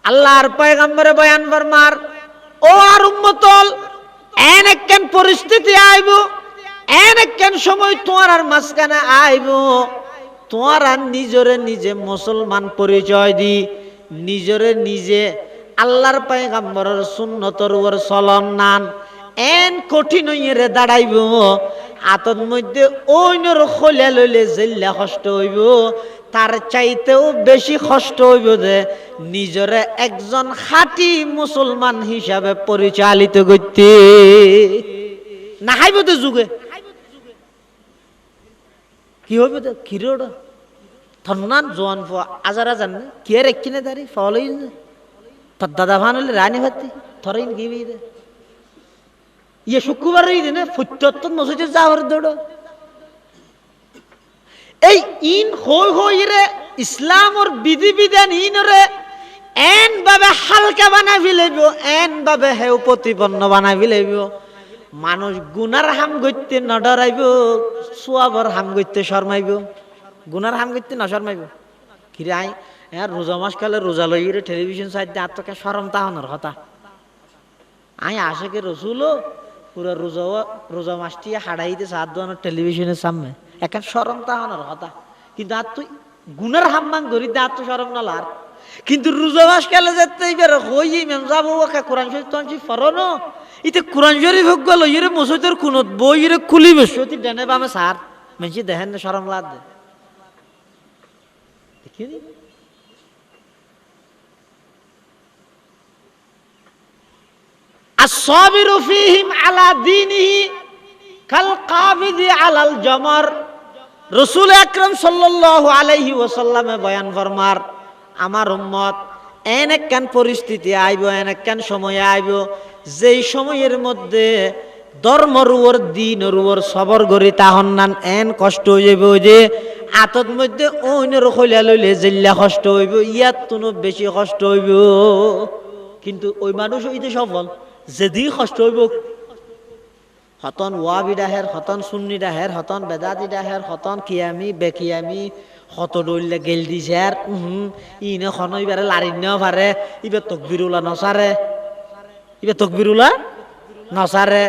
আল্লাহর পয়গম্বরে বয়ান ফরমার, ও আর উম্মতল, এন একখান পরিস্থিতি আইব, এন একখান সময় তোমার আর মাঝখানে আইব, তোমার আর নিজরে নিজে মুসলমান পরিচয় দি নিজরে নিজে আল্লাহর পয়গম্বরের সুন্নতর উপর চলন নান এন কঠিন হইরে দাঁড়াইব। আতর মধ্যে অন্যর খোলা লইলে জেল্লা কষ্ট হইব, তার চাইতেও বেশি কষ্ট হইব যে নিজরে একজন খাঁটি মুসলমান হিসাবে পরিচালিত করতে না হাইব তো যুগে। কি হইব তো কিরোড থন্নান জোয়ান ফো আজারা জান কি আর একখানে দাঁড়ি ফলই তার দাদা ভান হলে রানী ভাতি থরেন কি দে ইয়ে শুক্রবার না ফুটত মসজিদে যাওয়ার দৌড় এই ইন হই হই রে ইসলামর বিধি বিধান ইনরে এন ভাবে হালকা বানাই ফেলাইব, এন ভাবে হেউ প্রতিপন্ন বানাই ফেলাইব। মানুষ গুনার হাম গইতে ন ডরাইব, সোয়াবর হাম গইতে শর্মাইব। গুনার হাম গইতে ন শর্মাইব কিরে আই রোজা মাস কালে রোজা লই রে টেলিভিশন সাইডে আত্মকে শরম তাহনের কথা। আই আশেকে রসুলো পুরো রোজা মাসটি হাড়াইতে সাত দোয়ানোর টেলিভিশনের সামনে একটা শরম তাহনের কথা। কিন্তু আর তুই গুনার হাম্মাং ধরি দে আর তো শরম না লার। কিন্তু রোজা মাস কালে যেতে এবার হই মেম যাবো ওকে কোরআন শরীফ তখন ফরনো ইতে কোরআন শরীফ হোক গেল ইরে মসজিদের কোনত বই ইরে খুলি বসে অতি ডেনে বামে সার মেনছি দেখেন না শরম লাদ দে দেখিনি। as-sabiru fihim ala dinihi kal qabidi alal jamar। রাসূল আকরাম সাল্লাল্লাহু আলাইহি ওয়াসাল্লামে বয়ান ফরমার, আমার উম্মত এন একখান পরিস্থিতি আইব, এন একখান সময় আইব যেই সময়ের মধ্যে ধর্মর উপর দ্বীনের উপর সবর করি তাহন নান এন কষ্ট হয়ে যাবে যে আতর মধ্যে অন্যের খোলা লইলে জেল্লা কষ্ট হইব, ইয়াত তুনো বেশি কষ্ট হইব। কিন্তু ওই মানুষ হইতে সফল যেদি কষ্ট হইব হতন ওয়াবি ডাহের, হতন সুন্নি ডাহের, হতন বেদাতি ডাহের, হতন কিয়ামি বেকিয়ামি হত দৌড়লে গেল দিছে আর ইনে খন ইবারে লারিন নেওয়া পারে, ইবার তকবিরুল্লাহ নসারে, ইবার তকবিরুল্লাহ নসারে।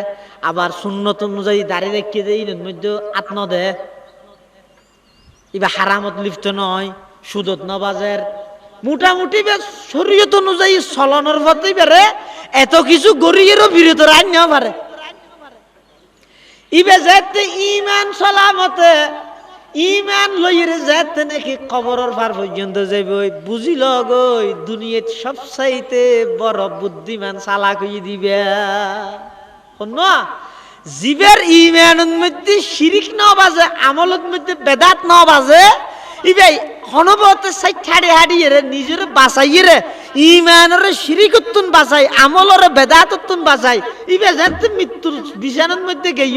আবার সুন্নত অনুযায়ী দাঁড়িয়ে রেখে দেয় ইনের মধ্যে আত্ম দে, ইবা হারামত লিপ্ত নয়, সুদত নবাজের মোটামুটি শরীয়ত অনুযায়ী চলনের পথে বেড়ে এত কিছু গরিয়েরও বিরত রান নেওয়া পারে। ইবে যেতে ইমান সালামতে ইমান লইরে যেতে নাকি কবরের পার পর্যন্ত যাইব, বুঝিল গই দুনিয়াত সবচাইতে বড় বুদ্ধিমান চালাক হয়ে দিবে শোন। জীবের ইমানের মধ্যে শিরিক ন বাজে, আমলত মধ্যে বেদাত ন বাজে, ইবে হনবতে সাইড হাড়ি হাড়িয়ে নিজের বাঁচাইয়ে রে ইমানের শিরিকতুন বাঁচাই, আমলের বেদাততুন বাঁচাই। ইবে যেতে মৃত্যুর বিছানার মধ্যে গেই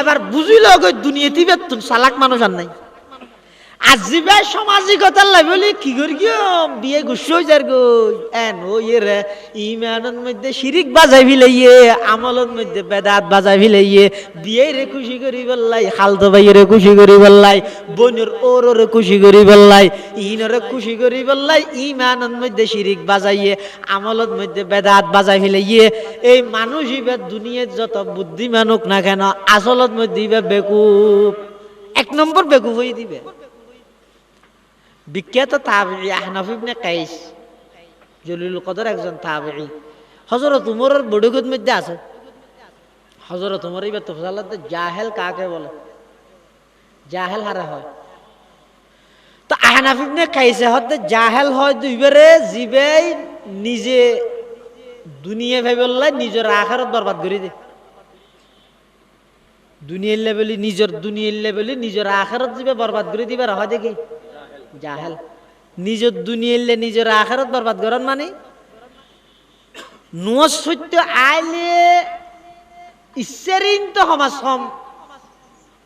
এবার বুঝিল গই দুনিয়াতে বেতুন চালাক মানুষ আর নাই। আজিবে সামাজিকতার লাইবলি কি করি বিয়ে গুছ হয়ে যার গই এন ওই রে ইমানের মধ্যে শিরিক বাজাই ফিলাইয়ে, আমলের মধ্যে বেদাত বাজাই ফিলাইয়ে, বিয়ে রে খুশি করি বললাই, খালতো ভাই রে খুশি করি বললাই, বোনের ওরে খুশি করি বললাই, ইনরে খুশি করি বললাই, ইমানের মধ্যে শিরিক বাজাইয়ে, আমলের মধ্যে বেদাত বাজাই ফিলাইয়ে। এই মানুষ ইবে দুনিয়ার যত বুদ্ধিমান হোক না কেন আসলত মধ্যে ইবে বেকুব, এক নম্বর বেকুব হয়ে দিবে। বিখ্যাত তাবেঈ আহনাফ ইবনে কাইস জলিলুল কদর একজন তাবেঈ, হযরত উমরের বড়গত মধ্যে আছে। হযরত উমর ইবে তফসালাতে জাহেল কাকে বলে, জাহেল হারে হয়। তো আহনাফ ইবনে কাইসে হতে জাহেল হয় দুইবারে জিবে নিজে দুনিয়া ভাইবল্লাই নিজের আখিরাত বরবাদ করে দে। দুনিয়ার লেভেলে নিজের আখিরাত জিবে বরবাদ করে দিবে হয় দেখি জাহেল। নিজের দুনিয়ালে নিজের আখিরাত বরবাদ করেন মানে নুয়া সত্য আইলে ইচ্ছারিন তো সমাজ কম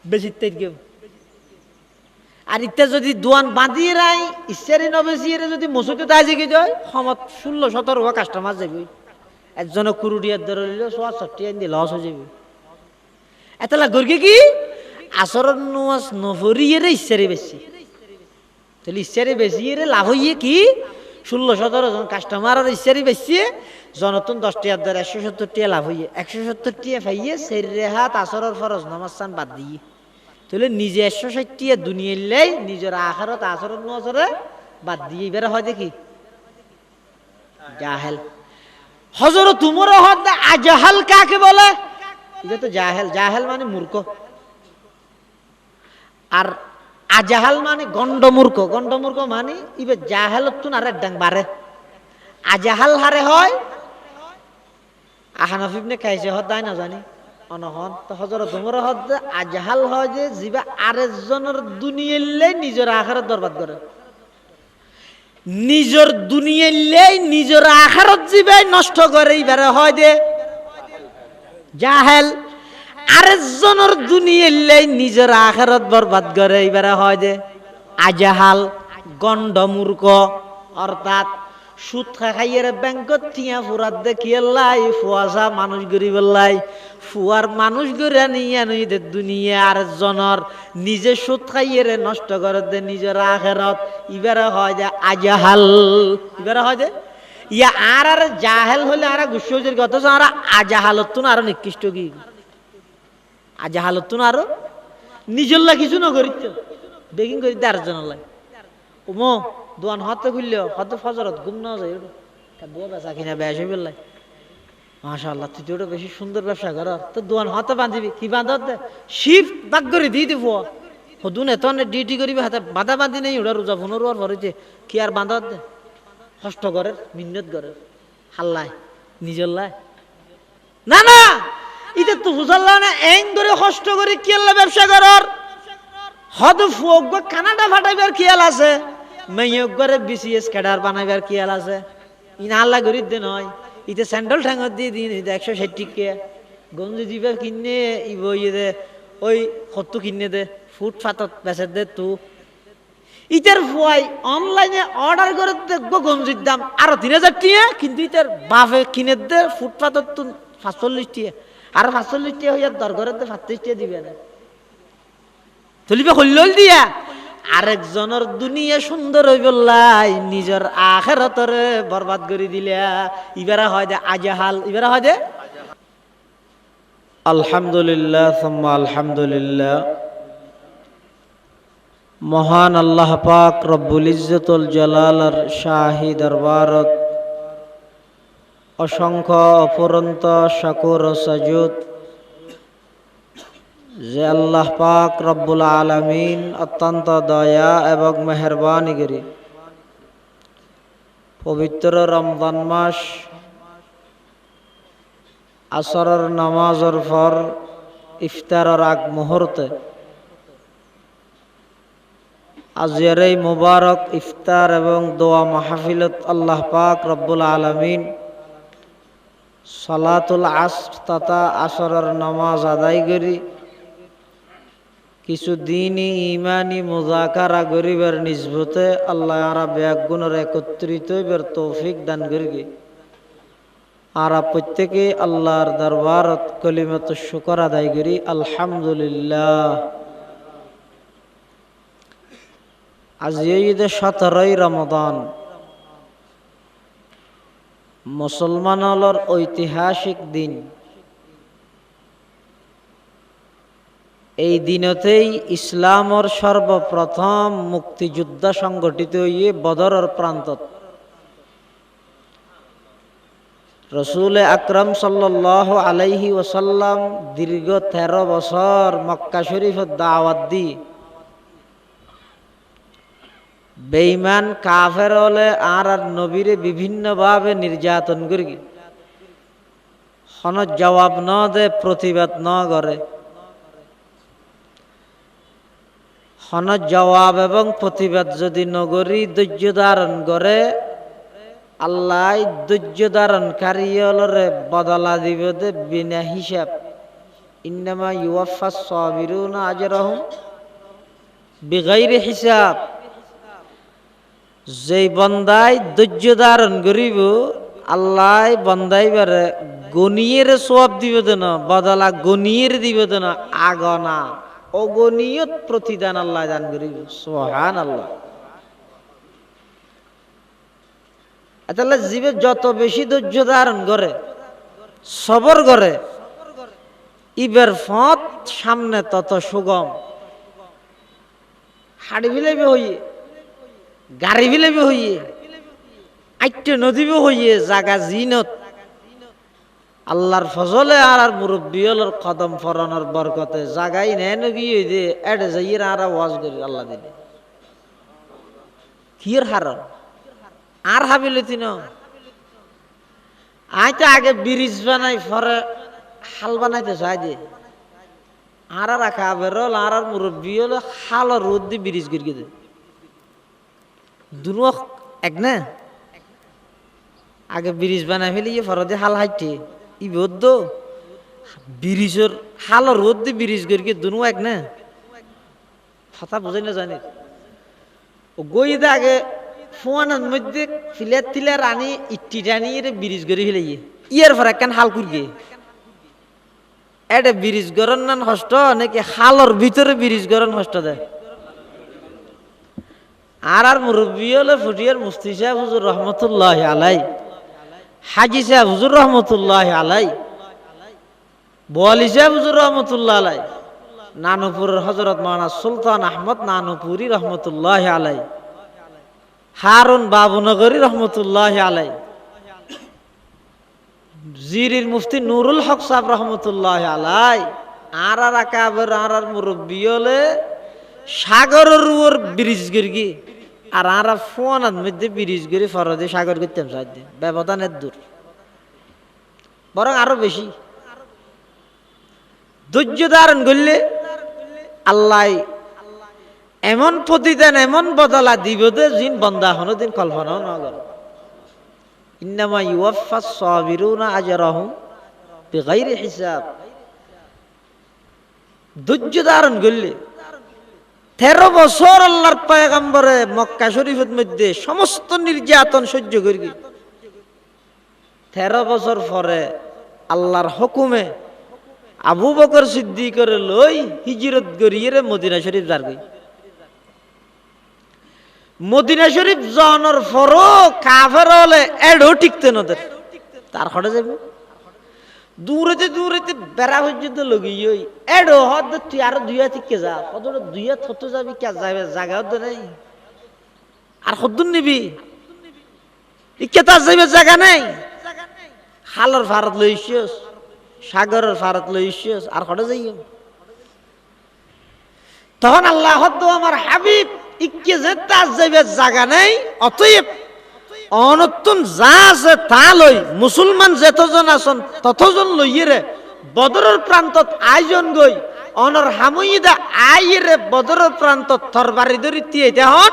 বেশি তেজ। আর ইত্যা যদি দোয়ান বাঁধিয়ে রাই ইচ্ছারি নবেসিয়ে যদি মসুতে তাই জিগে যায় সমত 16-17 কাস্টমার যাবি, একজনে কুরুডিয়ার ধরে নিল 60 আন দিয়ে লস হয়ে যাবে। এতলা গর্গে কি আসরের নোয়াজ নফরিয়ে ইচ্ছারি বেশি, তাহলে ইচ্ছারে বেশি লাভ হইয়ে কি 16-17 জন কাস্টমারের ইচ্ছারি বেশি জনতুন 10 টিয়া ধরে 170 টিয়া লাভ হইয়ে 170 টিয়া পাইয়ে সেরে হাত আসরের ফরজ নামাজ সান বাদ দিয়ে তাহলে নিজে 160 টিয়া দুনিয়াইলেই নিজের আখিরাত আসরের নজরে বাদ দিয়ে এবারে হয় দেখি জাহেল হযরত উমর হদ আজহাল কাকে বলে এটা তো জাহেল জাহেল মানে মূর্খ আর আজাহাল মানে গন্ডমূর্খ গন্ডমূর্খ মানে ইবে জাহেলতুন আরে ডাং বারে আজাহাল হারে হয় আহনাফ ইবনে কাইসে হদাই না জানি অনহন তো হযরত উমর হদ আজাহাল হয় যে জিবা আরেকজনের দুনিয়াইলে নিজের আখিরাত বরবাদ করে নিজের দুনিয়াইলে নিজের আখিরাত জিবাই নষ্ট করে ইবারে হয় দে জাহেল আরেকজনের দুনিয়াইলে নিজের আখিরাত বরবাদ করে এবারে হয় যে আজাহাল গন্ডমূর্খ অর্থাৎ সুদ খাইয়ের ব্যাংকত থিয়া ফুরাত দেখিয়ালাই ফুয়াশা মানুষ গরিব লাই ফুয়ার মানুষ গড়িয়া নিয়ে নইতে দুনিয়া আরেকজনের নিজে সুদ খাইয়ের নষ্ট করে দে নিজের আখিরাত এবারে হয় যে আজাহাল এবারে হয় যে ইয়া আর জাহেল হলে আর গুসুজের কথা আর আজাহালতুন আর নিকৃষ্ট কি আজাহালতুন আরো নিজের লা কিছু নগরিত বেগিং করি আরেকজন লাই ওমো দোয়ান হতে খুললেও হতে ফজরত ঘুম না যায় বুয়া বেচা কিনা বেশ হয়ে বেলাই মাশাআল্লাহ তুই তো বেশি সুন্দর ব্যবসা কর তো দোয়ান হতে বাঁধিবি কি বাঁধত দে শিফট দাগ করে দিয়ে দিব হদুন এত ডিউটি করিবি হাতে বাঁধা বাঁধি নেই ওটা রোজা ফোনের ওর ভরেছে কি আর বাঁধত দে কষ্ট করে মিন্নত করে হাল্লায় নিজের লাই না না এটা তো বুঝাল্লা না এং ধরে কষ্ট করে কি আল্লাহ ব্যবসা করার হদ ফুক কানাডা ফাটাইবার খেয়াল আছে মেয়ে করে বিসিএস ক্যাডার বানাইবার খেয়াল আছে ইন আল্লাহ গরিব দে নয় ইতে স্যান্ডেল ঠ্যাঙত দিয়ে দিন 160 কে গঞ্জি দিবে কিনে ইব ইয়ে দে ওই কত কিনে দে ফুটপাতত বেচে দে তু ইটার ফুয়াই অনলাইনে অর্ডার করে দেখবো গঞ্জির দাম আরো 3000 টিয়া কিন্তু ইটার বাপে কিনে দে ফুটপাতত 45 টিয়া আর 45 টিয়া হইয়া দরগরে 35 টিয়া দিবে না তুলিবে হইল দিয়া আরেকজনের দুনিয়া সুন্দর হইব লাই নিজের আখিরাতরে বরবাদ করে দিলা ইবারা হয় দে আজাহাল ইবারা হয় দে আলহামদুলিল্লাহ সুম্মা আলহামদুলিল্লাহ মহান আল্লাহ পাক রব্বুল ইজ্জতুল জালালের শাহী দরবারত অসংখ্য অফুরন্ত শাকুর ও সাজুদ যে আল্লাহ পাক রব্বুল আলামিন অত্যন্ত দয়া এবং মেহেরবানি করি পবিত্র রমজান মাস আসরের নামাজের পর ইফতারের আগ মুহূর্তে আজকের এই মুবারক ইফতার এবং দোয়া মাহফিলত আল্লাহ পাক রব্বুল আলামিন সালাতুল আসর তথা আসরের নামাজ আদায় করি কিছু দিনই ইমানি মুজাকারা গরিবের নিসবতে আল্লাহ আরা ব্যাগুণের একত্রিত হইবার তৌফিক দান করি আর প্রত্যেকে আল্লাহর দরবারত কলিমাত শুকর আদায় করি আলহামদুলিল্লাহ। আজ ঈদ 17 রমজান মুসলমানদের ঐতিহাসিক দিন। এই দিনতেই ইসলামর সর্বপ্রথম মুক্তিযুদ্ধ সংগঠিত হয়ে বদরের প্রান্তত রসুল আকরাম সাল্লাল্লাহু আলাইহি ওয়াসাল্লাম দীর্ঘ 13 বছর মক্কা শরীফত দাওয়াত দি বেঈমান কাফের হলে আর নবীরে বিভিন্নভাবে নির্যাতন করি হন জবাব ন দে প্রতিবাদ ন করে হন জবাব এবং প্রতিবাদ যদি নগরী ধৈর্য ধারণ করে আল্লাহ ধৈর্য ধারণকারী হলরে বদলা দিব দে বিনা হিসাব। ইন্নামা ইউওয়াফাস সাবিরুনা আজরাহুম বিগাইরি হিসাব। যেই বন্দাই ধৈর্য ধারণ করিব আল্লাহ বন্দাইবারে গনিয়ের সওয়াব দিব দেন বদলা গনিয়ের দিব দেন আগনা অগনিয়ত প্রতিদান আল্লাহ দান করিব সুবহানাল্লাহ। তাহলে জীবে যত বেশি ধৈর্য ধারণ করে, সবর করে, ইবের পথ সামনে তত সুগম। হাড়ি বিলাইবে হইয়ে, গাড়ি বিলাইবে হইয়ে, আইটে নদীবে হইয়ে, জাগা জিনত আল্লাহর ফজলে আর মুরব্বী হলোর কদম ফরানোর বরকতে জাগাই নেয় নবী দে এডে যাইয়ের আর ওয়াজ করি আল্লাহ দিলে কির হারন আর হাবিলে তিন আইতে আগে ব্রিজ বানাই পরে হাল বানাইতে চাই যে আর রাখা বেরোল আর মুরব্বী হলো হাল রোদ দিয়ে ব্রিজ করিয়ে দে দুনো এক না আগে ব্রিজ বানাই ফেলি পরে দিয়ে হাল হাইটে ই বদ্ধ ব্রিজের হাল রোদ দিয়ে ব্রিজ করিয়ে দুনো এক না কথা বুঝাই না জানি ও গই দে আগে ফোয়ানোর মধ্যে ফিলের তিলের আনি ইটি টানি ব্রিজ করে ফেলে ইয়ার পর একখান হাল করিয়ে এটা ব্রিজ গরম না হষ্ট নাকি হালর ভিতরে ব্রিজ গরম হষ্ট দেয় আর মুরব্বী হলে ফুটিয়ার মুফতি সাহেব হুজুর রহমতুল্লাহ আলাই, হাজি সাহেব হুজুর রহমতুল্লাহ আলাই, বোয়ালি সাহেব হুজুর রহমতুল্লাহ আলাই, নানুপুরের হজরত মাওলানা সুলতান আহমদ নানুপুরি রহমতুল্লাহ আলাই, হারুন বাবুনগরী রহমতুল্লাহ আলাই, জিরির মুফতি নুরুল হক সাহেব রহমতুল্লাহ আলাই, আর আকাবের আর মুরব্বী হলে সাগরের উপর ব্রিজ করি আর ফোনার মধ্যে ব্রিজ করে ফরদে সাগর করতাম সাহায্য ব্যবধানের দূর বরং আরো বেশি ধৈর্য ধারণ করলে আল্লাহ এমন প্রতিদান এমন বদলা দিব যে জিন বন্দা হনো দিন কল্পনাও না করে ইন্নামা ইউওয়াফাস সাবিরুনা আজরাহুম বিগাইরি হিসাব ধৈর্য ধারণ করলে 13 বছর আল্লাহর পয়গম্বরে মক্কা শরীফের মধ্যে সমস্ত নির্যাতন সহ্য করি 13 বছর পরে আল্লাহর হুকুমে আবু বকর সিদ্দিকের লই হিজরত করিয়ে মদিনা শরীফ যার গই মদিনা শরীফ জানার পরও কাফের হলে এডও টিকতে নদের তার হটে যাবে দূরেতে দূরেতে বেড়া পর্যন্ত লগিয়ে ওই এডো হদ তুই আরো দুইয়া থেকে যা কত দুইয়া থতো যাবি কে যাবে জায়গাও তো নেই আর কদ্দুর নিবি ইকে তার যাইবে জায়গা নেই হালর ভারত লইছিস সাগরের ভারত লইছিস আর হটে যাই তখন আল্লাহ হদ আমার হাবিব ইকে যে তার যাইবে জায়গা নেই অতএব অনতুন যা আছে তা লই মুসলমান যতজন আছেন ততজন লইয়ে বদরের প্রান্তত আয়োজন গই অনর হামুইদা আইরে বদরের প্রান্তত তরবারি ধরি দিয়ে দেহন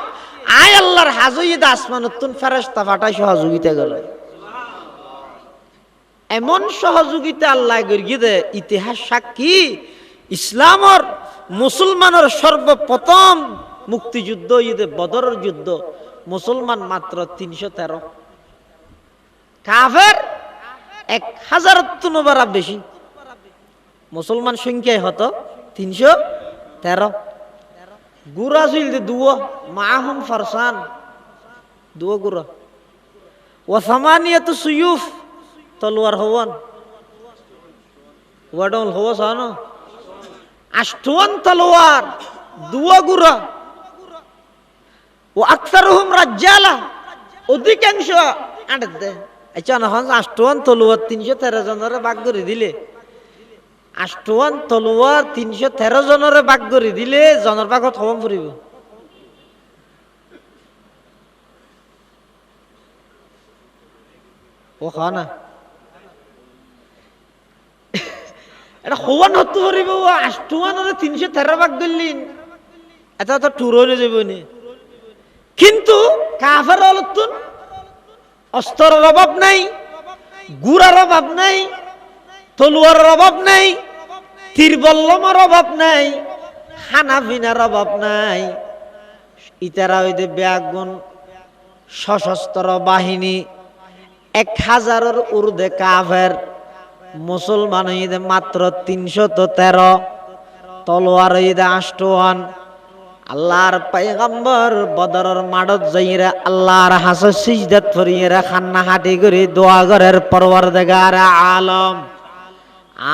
আয় আল্লাহর হাজুইদা আসমানতুন ফেরেশতা পাঠাই সহযোগিতা গেল এমন সহযোগিতা আল্লাহ করিয়ে দে ইতিহাস সাক্ষী ইসলামর মুসলমানের সর্বপ্রথম মুক্তিযুদ্ধ ঈদে বদরের যুদ্ধ মুসলমান মাত্র 313 কাফের 1000 বেশি মুসলমান সংখ্যায় হতো 313 গুরা ছিল দুয়া মাহুম ফারসান দুয়া গুরা ওয়া সামানিয়াতু সুয়ুফ তলোয়ার হওয়ান ওয়াডল হওয়া সানো 8 তলোয়ার দুয়া গুরা ও আকসারুহুম রাজ্জালা অধিকাংশ আড়ে দে আচ্ছা না হন 8 তলোয়ার 313 জনের ভাগ করে দিলে 8 তলোয়ার 313 জনের ভাগ করে দিলে জনের ভাগত হবম ফুরিব ও খানা এটা হওয়ান হতে ফুরিব 8 313 ভাগ দিলেন এটা তো টুরনে যাবে নি কিন্তু কাফের অলতুন অস্ত্রের অভাব নাই গুড়ার অভাব নাই তলোয়ারের অভাব নাই তীরবল্লমের অভাব নাই হানাফিনার অভাব নাই ইতারা হইতে ব্যাগুন সশস্ত্র বাহিনী 1000-এর ঊর্ধ্বে কাফের মুসলমান হইতে মাত্র 313 তলোয়ার হইতে 8 আল্লাহর পয়গম্বর বদরের মাঠত যাইরা আল্লাহর হাসে সিজদাত ফরিয়েরা খান্না হাঁটি করে দোয়া করার পরওয়ারদিগার আলম।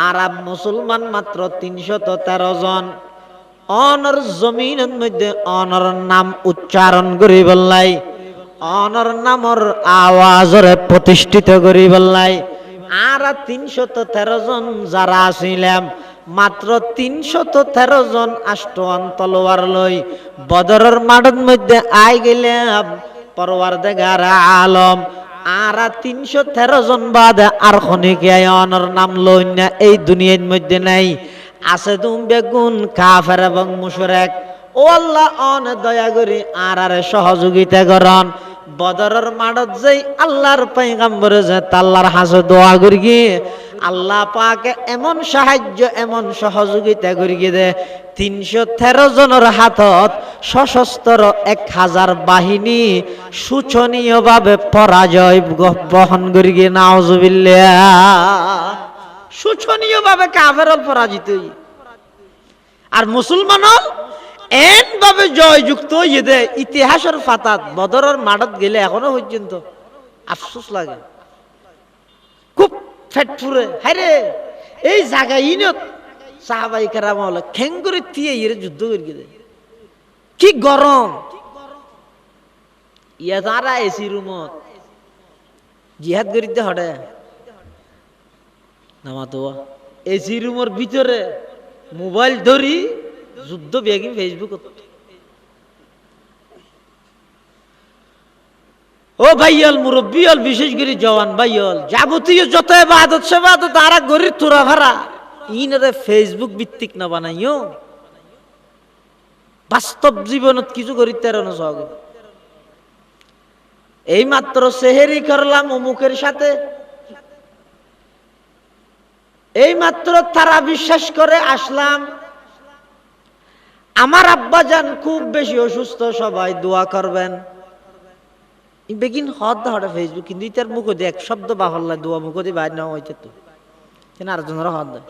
আরব মুসলমান মাত্র 313 জন। অনর জমিনের মধ্যে অনর নাম উচ্চারণ করি বললাই, অনর নামর আওয়াজরে প্রতিষ্ঠিত করি বললাই। আর 313 জন যারা ছিলাম, মাত্র 313 জন আষ্টন তলোয়ার লই বদরের মাঠের মধ্যে আই গেলাম পরওয়ারদিগার আলম। আর 313 জন বাদ আর খনিকে অনর নাম লই না এই দুনিয়ার মধ্যে নাই। আছে তুম বেগুন কাফের এবং মুশরিক। ও আল্লাহ অন দয়া করি আর সহযোগিতা করন। বদরের মাঠত যাই আল্লাহর পয়গম্বর যে আল্লাহর হাসে দোয়া করি গিয়ে আল্লাহ পাকে এমন সাহায্য এমন সহযোগিতা করি গিয়ে দে 313 জনের হাতত সশস্ত্র 1000 বাহিনী শোচনীয়ভাবে পরাজয় বহন করি গিয়ে নাউজুবিল্লাহ। শোচনীয়ভাবে কাফের পরাজিত আর মুসলমান এন ভাবে জয়যুক্ত হয়ে দেয়। ইতিহাসের ফাতাত বদরের মাঠত গেলে এখনো পর্যন্ত আফসোস লাগে, খুব ফেট ফুরে। হায়রে এই জায়গা ইনত সাহাবাই কেরাম হলো খেঙ্গুরে থিয়ে ইয়ে যুদ্ধ করে দেয়। কি গরম ইয়া তারা এসি রুমত জিহাদ করিতে হটে নামাতো এসি রুমের ভিতরে মোবাইল ধরি যুদ্ধ বেগি ফেসবুক। ও ভাইয়াল মুরব্বী হল, বিশেষ করে জওয়ান ভাইয়াল, যাবতীয় যত ইবাদত সেবাদত তারা গরিব তোরা ভাড়া ইনারে ফেসবুক ভিত্তিক না বানাইও। বাস্তব জীবনত কিছু করিতে না সহগে। এই মাত্র সেহেরি করলাম অমুকের সাথে, এই মাত্র তারা বিশ্বাস করে আসলাম। আমার আব্বাজান খুব বেশি অসুস্থ, সবাই দোয়া করবেন। বেগিন হদ হঠাৎ ফেসবুক কিন্তু ইতার মুখ দিয়ে এক শব্দ বাহল্লা দোয়া মুখ দিয়ে বাইর নেওয়া হইতে তো কেন আরেকজনের হদ দেয়।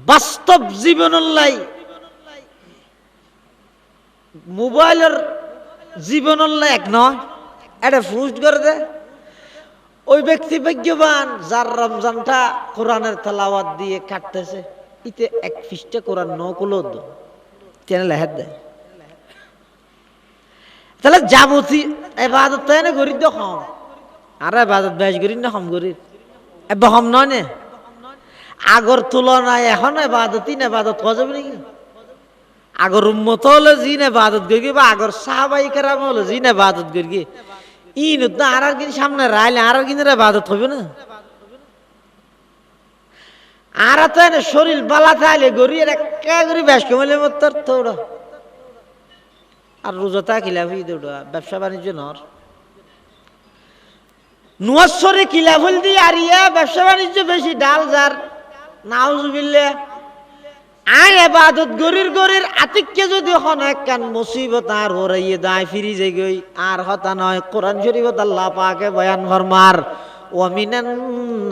বাস্তব জীবনলাই মোবাইলের জীবনলাই এক নয়, এটা ফুস্ট করে দেয়। ওই ব্যক্তি ভাগ্যবান যার রমজানটা কোরআনের তেলাওয়াত দিয়ে কাটতেছে, ইতে এক পৃষ্ঠা কোরআন নকলো তেনে লেহাত দেয়। তাহলে যাবতীয় এবাদত তাই না গরিব দেখম আর এবাদত বেশ গরিব না কম গরিব এবার হম নয় নে। আগর তুলনায় এখন এবাদতই নেবাদত কয়া যাবে নাকি? আগর উম্মত হলে জি নেবাদত করি বা আগর সাহাবাই কেরাম হলে জি নেবাদত করি ইন না আর কিন্তু সামনে রাইলে আর কিন্তু এবাদত হবে না। আর তাই না শরীর বালা থাইলে গড়ি আর একা গড়ি বেশ কমাইলে মতো তোড়া আর রোজাতা খিলাফি দৌড়া ব্যবসা বাণিজ্য নর নুয়াশরে খিলাফল দিয়ে আর ইয়া ব্যবসা বাণিজ্য বেশি ডাল যার নাউজুবিল্লাহ। আর এবাদত গরির গরির আতিককে যদি এখন একখান মুসিবত আর হরাইয়ে দায় ফিরি যাই গই আর হতা নয়। কোরআন শরীফত আল্লাহ পাকে বয়ান ফরমার ওয়া মিনান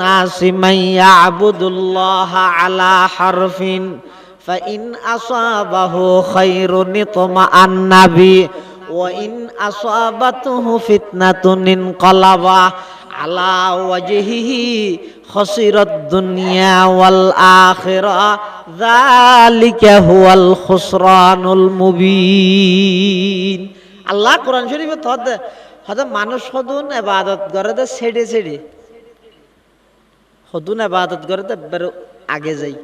নাসি মান ইয়াবুদুল্লাহা আলা হারফিন ফাইন আসাবাহু খায়রুন ইতমাআন্না বি ওয়া ইন আসাবাতুহু ফিতনাতুন ইনকালাবা আলা ওয়াজহিহি খাসিরাদ দুনিয়া ওয়াল আখিরাহ যালিকা হুয়াল খুসরানুল মুবিন। আল্লাহ কোরআন শরীফে হয়তো মানুষ হদুন ইবাদত করে দে ছেড়ে ছেড়ে হদুন ইবাদত করে দে আগে যাই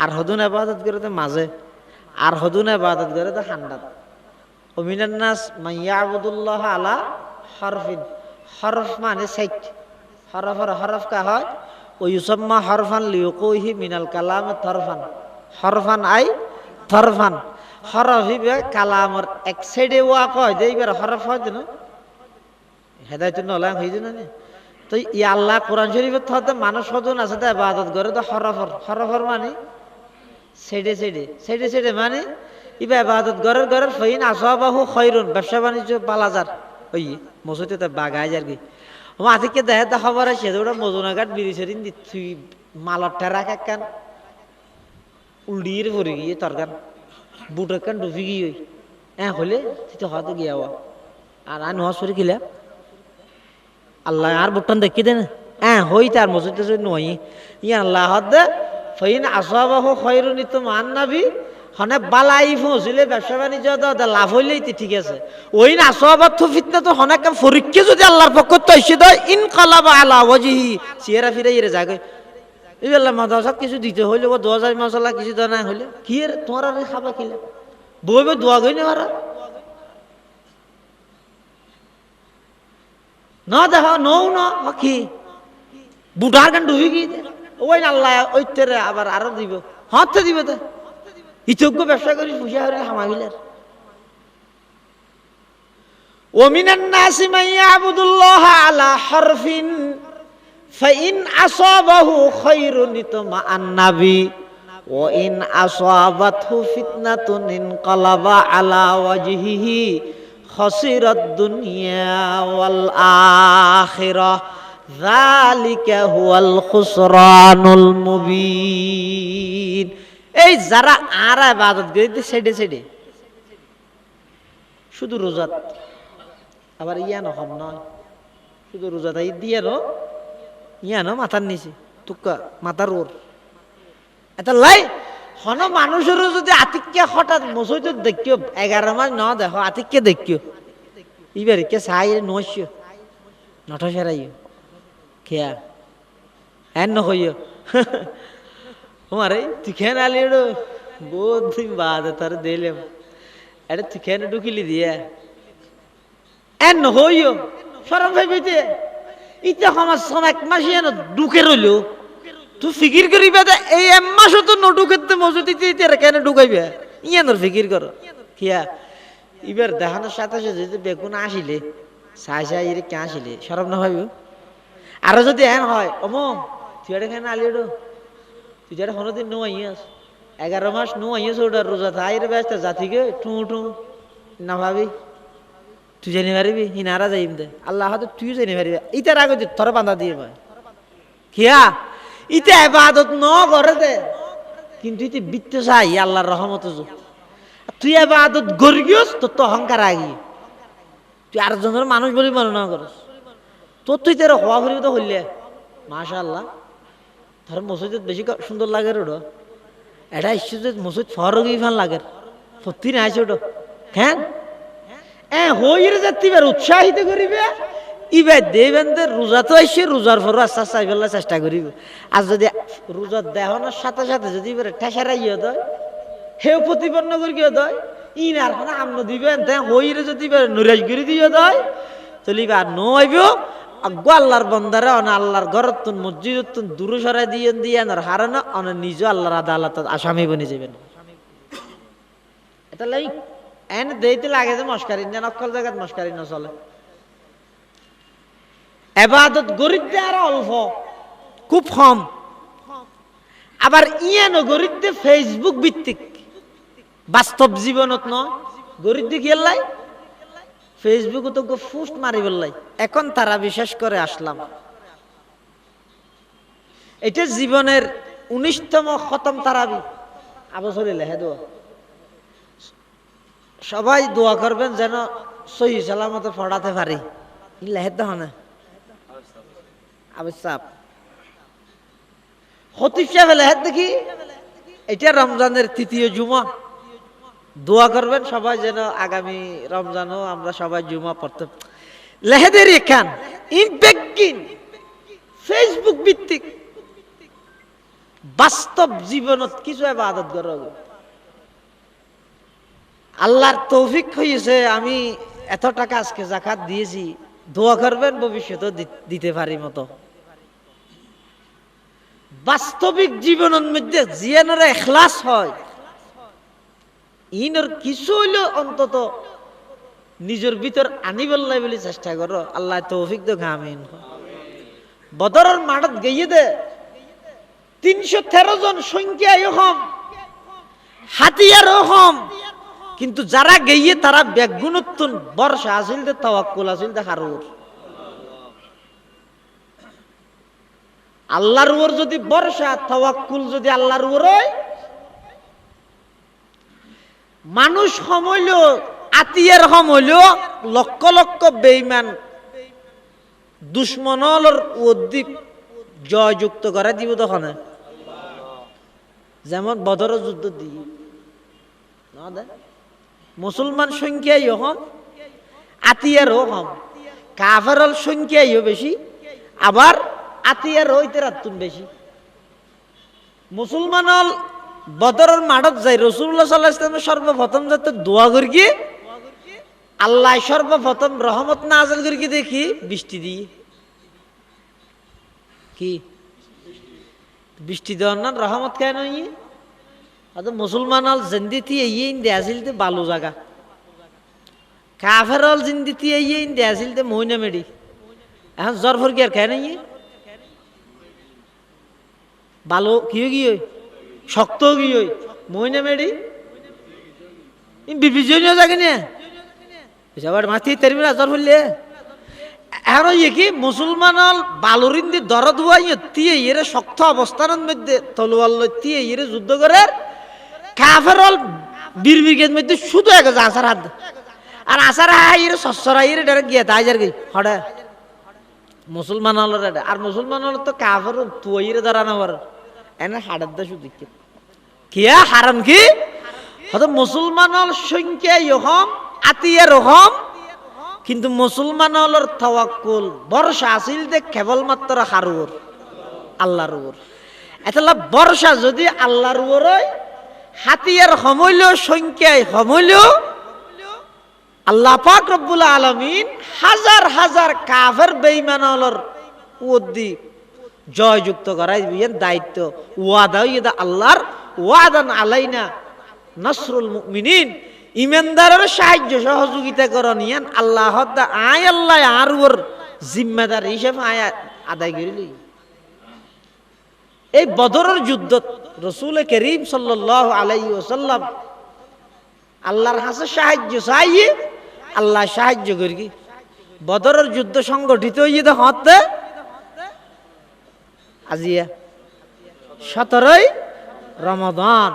আর হদুন ইবাদত করে দে মাঝে আর হদুন ইবাদত করে দে হান্ডাত। মিনান নাস মান ইয়াবুদুল্লাহ আলা হরফিন, হরফ মানে সাইট হরফের হরফ কা হয় ও ইউসাম্মা হরফান লিউকুহি মিনাল কালাম তরফান, হরফান আই তরফান হরফ হিবে কালামর এক সাইডে ওয়া কয় যে এইবার হরফ হয় না হেদায়েতুন নলাম হইছে না। তো ই আল্লাহ কোরআন শরীফে তো মানুষ হদুন আছে তা ইবাদত করে তো হরফর মানে সাইডে সাইডে সাইডে সাইডে মানে ইবা ইবাদত গরের গরের ফাইন আসাবাহু খায়রুন ব্যবসা বাণিজ্য বালাজার ওই মসজিদে তো বাগায় আর কি মাথিকে দেহে তা খবর আছে ওটা মজুনাঘাট বিরিশরিন দিচ্ছি মালর টেরা কাকান উল্ডির পড়ে গিয়ে তরকার বুট একখান ডুবি গিয়ে হলে তুই হয়তো গিয়া আর আন হসরে কিলা আল্লাহ আর বুটটান দেখি দেন হই তার মসজিদে যদি নই ইয়া আল্লাহ হদ ফইন আসবাহ খয়রুনি তো মান নাবি হনে বালাই পৌঁছিলে ব্যবসা বাণিজ্য লাভ হইলেই ঠিক আছে ওই না আসবাত ফিতনা তো হনে কাম পরীক্ষা যদি আল্লাহর পক্ষ তো এসে দেয় ইনকালাবা আলা ওয়াজহি সিয়ারা ফিরে ইরে জাগে এইবেলা মাদ্রাসাত কিছু দিতে হইলে 2000 মশলা কিছু দানা হইলে কি এর তোমার আর খাবা কিলা বইবে দোয়া গই না মারা না দেখো নৌ না কি বুটার গান ডুবি গিয়ে ওই না আল্লাহ ওই তেরে আবার আরো দিব হতে দিবে তো ইতজ্ঞ ব্যবসা করি পয়সা হইলে হামাগিলার ওমিনান নাসি মান ইয়াবুদুল্লাহ আলা হারফিন ফাইন আসাবাহু খায়রুন ইতমাআন্নাবি ওয়া ইন আসাবাতহু ফিতনাতুন ইনকালাবা আলা ওয়াজহিহি খাসিরাদ দুনিয়া ওয়াল আখিরাহ যালিকা হুয়াল খুসরানুল মুবিন। এই যারা আর ইবাদত করে সেডে সেডে শুধু রোজাত আবার নহম নয় শুধু রোজাত মাথার নিচে তুক্কা মাথার ওর এটা লাই হন মানুষেরও যদি আতিক্যা হঠাৎ মসজিদ দেখিও 11 মাস ন দেখো আতিক্যা দেখিও ইবার কে সাই নশ নটা সেরাইও খেয়া নহইও हमारे तिखेन आलियो बहुत दिन बाद तार देले अरे तिखेन ढुकिली दिया एन होइयो शरम भाई बेटे इते हमार समय मासी न ढुके रइलो तू फिकिर करिबे त ए मास तो न ढुकेते मजूद इते इते केन ढुकाइबे ইয়ানোর ফিকির করো কিয়া এবার দেখানোর সাথে সাথে যদি বেগুন আসিলে সাই সাই এর কে আসিলে শরম না ভাবিও আর যদি এন হয় ওমো তুই এটা কেন আলিও তুই যারা কোনোদিন নো আইয়াস 11 মাস নো আইয়াস ওটা রোজা থাইরে ব্যস্ত জাতিকে টু টু না ভাবি তুই জানি পারবি হিনারা যাইম দে আল্লাহ হয়তো তুই জানি পারবি ইতার আগে তোর বান্ধা দিয়ে ভাই কিয়া ইতে ইবাদত ন করে দে কিন্তু ইতে বিত্ত চাই আল্লাহর রহমত তুই ইবাদত গরিয়স তোর তো অহংকার আগি তুই আর জনের মানুষ বলি মনে না করস তোর তুই তের হওয়া ভরি তো হইলে মাশাআল্লাহ ধর মসজিদ বেশি সুন্দর লাগে ওটা এটা ইস্যু মসজিদ ফরগি ফান লাগে সত্যি না আছে ওটা হ্যাঁ হইরে যাত্রী উৎসাহিত করিবে ইবার দেবেন রোজা তো আসছে রোজার পর আস্তে আস্তে আইবার চেষ্টা করিব আর যদি রোজার দেহনের সাথে সাথে যদি এবার ঠেসারা ইয়ে দেয় হেও প্রতিপন্ন করি কিয় দেয় ইনার মানে আমন দিবেন হইরে যদি নুরাজ করে দিয়ে দেয় তাহলে আর নইব আগ্গো আল্লাহর বন্দারা অন আল্লাহর ঘরতুন মসজিদতুন দূরে সরাই দিয়ে দিয়ে আর হারানো অন নিজ আল্লাহর আদালতত আসামি বনে যাবেন এটা লাই এন দেইতে লাগে যে মস্কারি না নকল জায়গাত মস্কারি না চলে ইবাদত গরিবদে আর অল্প খুব কম আবার ইয়ানো গরিবদে ফেসবুক ভিত্তিক বাস্তব জীবনত ন গরিবদে কি লাই ফেসবুক তো পোস্ট মারি বললাই এখন তারা বিশেষ করে আসলাম এটা জীবনের 19তম খতম তারাবি আবছরে লেহে দোয়া সবাই দোয়া করবেন যেন সহি সালামতে পড়াতে পারি লেহে তো না আবসাব খতিব সাহেব লেহে দেখি এটা রমজানের তৃতীয় জুমা দোয়া করবেন সবাই যেন আগামী রমজানও আমরা সবাই জুমা পড়তে লেহেদের এখান ইনবেকিন ফেসবুক ভিত্তিক বাস্তব জীবনত কিছু ইবাদত করো আল্লাহর তৌফিক হয়েছে আমি এত টাকা আজকে যাকাত দিয়েছি দোয়া করবেন ভবিষ্যতে দিতে পারি মতো বাস্তবিক জীবনের মধ্যে জিয়ানের ইখলাস হয় ইনর কিছু হইলেও অন্তত নিজের ভিতর আনিবল্লাই বলে চেষ্টা করো আল্লাহ তৌফিক দো আমিন বদরের মাঠত গিয়ে দে 313 জন সংখ্যা এরকম হাতিয়ার এরকম কিন্তু যারা গিয়ে তারা বেগুনত্তন বর্ষা আসিল দে তাওয়াক্কুল আসিল দে হারুর আল্লাহর উপর যদি বর্ষা তাওয়াক্কুল যদি আল্লাহর উপর হয় মানুষ হমইল আতিয়ার হমইল লক্ষ লক্ষ বেঈমান দুশ্মনর উদ্দীপ জয়যুক্ত করে দিব তখন যেমন বদর যুদ্ধ দিয়ে মুসলমান সংখ্যাই হম আতিয়ারও হম কাফেরল সংখ্যাইও বেশি আবার আতিয়ার হইতে রাতুন বেশি মুসলমানল বদরের মাঠত যাই রাসূলুল্লাহ সাল্লাল্লাহু আলাইহি ওয়াসাল্লাম সর্বপ্রথম যাতে দোয়া করি কি আল্লাহ সর্বপ্রথম রহমত নাযিল করি দেখি বৃষ্টি দিয়ে কি বৃষ্টি দেওয়ার না রহমত কেন মুসলমান হল জিন্দিতি ইয়ে আসিল বালু জায়গা কাফের হল জিন্দিতি ইয়ে আসিল মহিনা মেডি এখন জ্বর ফরকি আর খায় না বালু কি গিয়ে শক্ত গিয়ে মহিনা মেডি বিপজ্জনীয় জায়গা নিয়ে আবার মাতি তেরমি জ্বর ফুললে এখন ইয়ে কি মুসলমান হল বালুরিন্দি দরদ হওয়াই তিয়ে ইয়ে শক্ত অবস্থানের মধ্যে তলোয়াল তিয়ে ইয়ে যুদ্ধ করে কাফের হল বীর মধ্যে শুধু এক আসার হাত আর আসার হাই সসরা ইয়ে ডাইরেক্ট গিয়ে তাই যার কি হড়ে মুসলমান হলের আর মুসলমান হল তো কাফের তুইরে দাঁড়ানো পার এনে হাড়ের দা শুধু কিয়া হারাম কি হয়তো মুসলমান হল সংখ্যা ইহম আতিয়া রহম কিন্তু মুসলমান হলর তাওয়াক্কুল ভরসা আসিল দে কেবলমাত্র হারুর আল্লাহর উপর এতলা ভরসা যদি আল্লাহর উপর হয় হাতিয়ার হমইল সংখ্যায় হমইল আল্লাহ পাক রব্বুল আলামিন হাজার হাজার কাফের বেঈমান হলর উদ্দি জয়যুক্ত করাই বিয়ের দায়িত্ব ওয়াদা ইদা আল্লাহর ওয়াদান আলাইনা নাসরুল মুমিনিন ইমানদারের সাহায্য সহযোগিতা করনিয়ান আল্লাহ আয় আল্লাহ আর ওর জিম্মেদার হিসেবে আয় আদায় করিলি এই বদরের যুদ্ধ রাসূল করিম সাল্লাল্লাহু আলাইহি ওয়াসাল্লাম আল্লাহর কাছে সাহায্য চাইয়ে আল্লাহ সাহায্য করি বদরের যুদ্ধ সংগঠিত হইয়ে হতে আজিয়া 17 রমাদান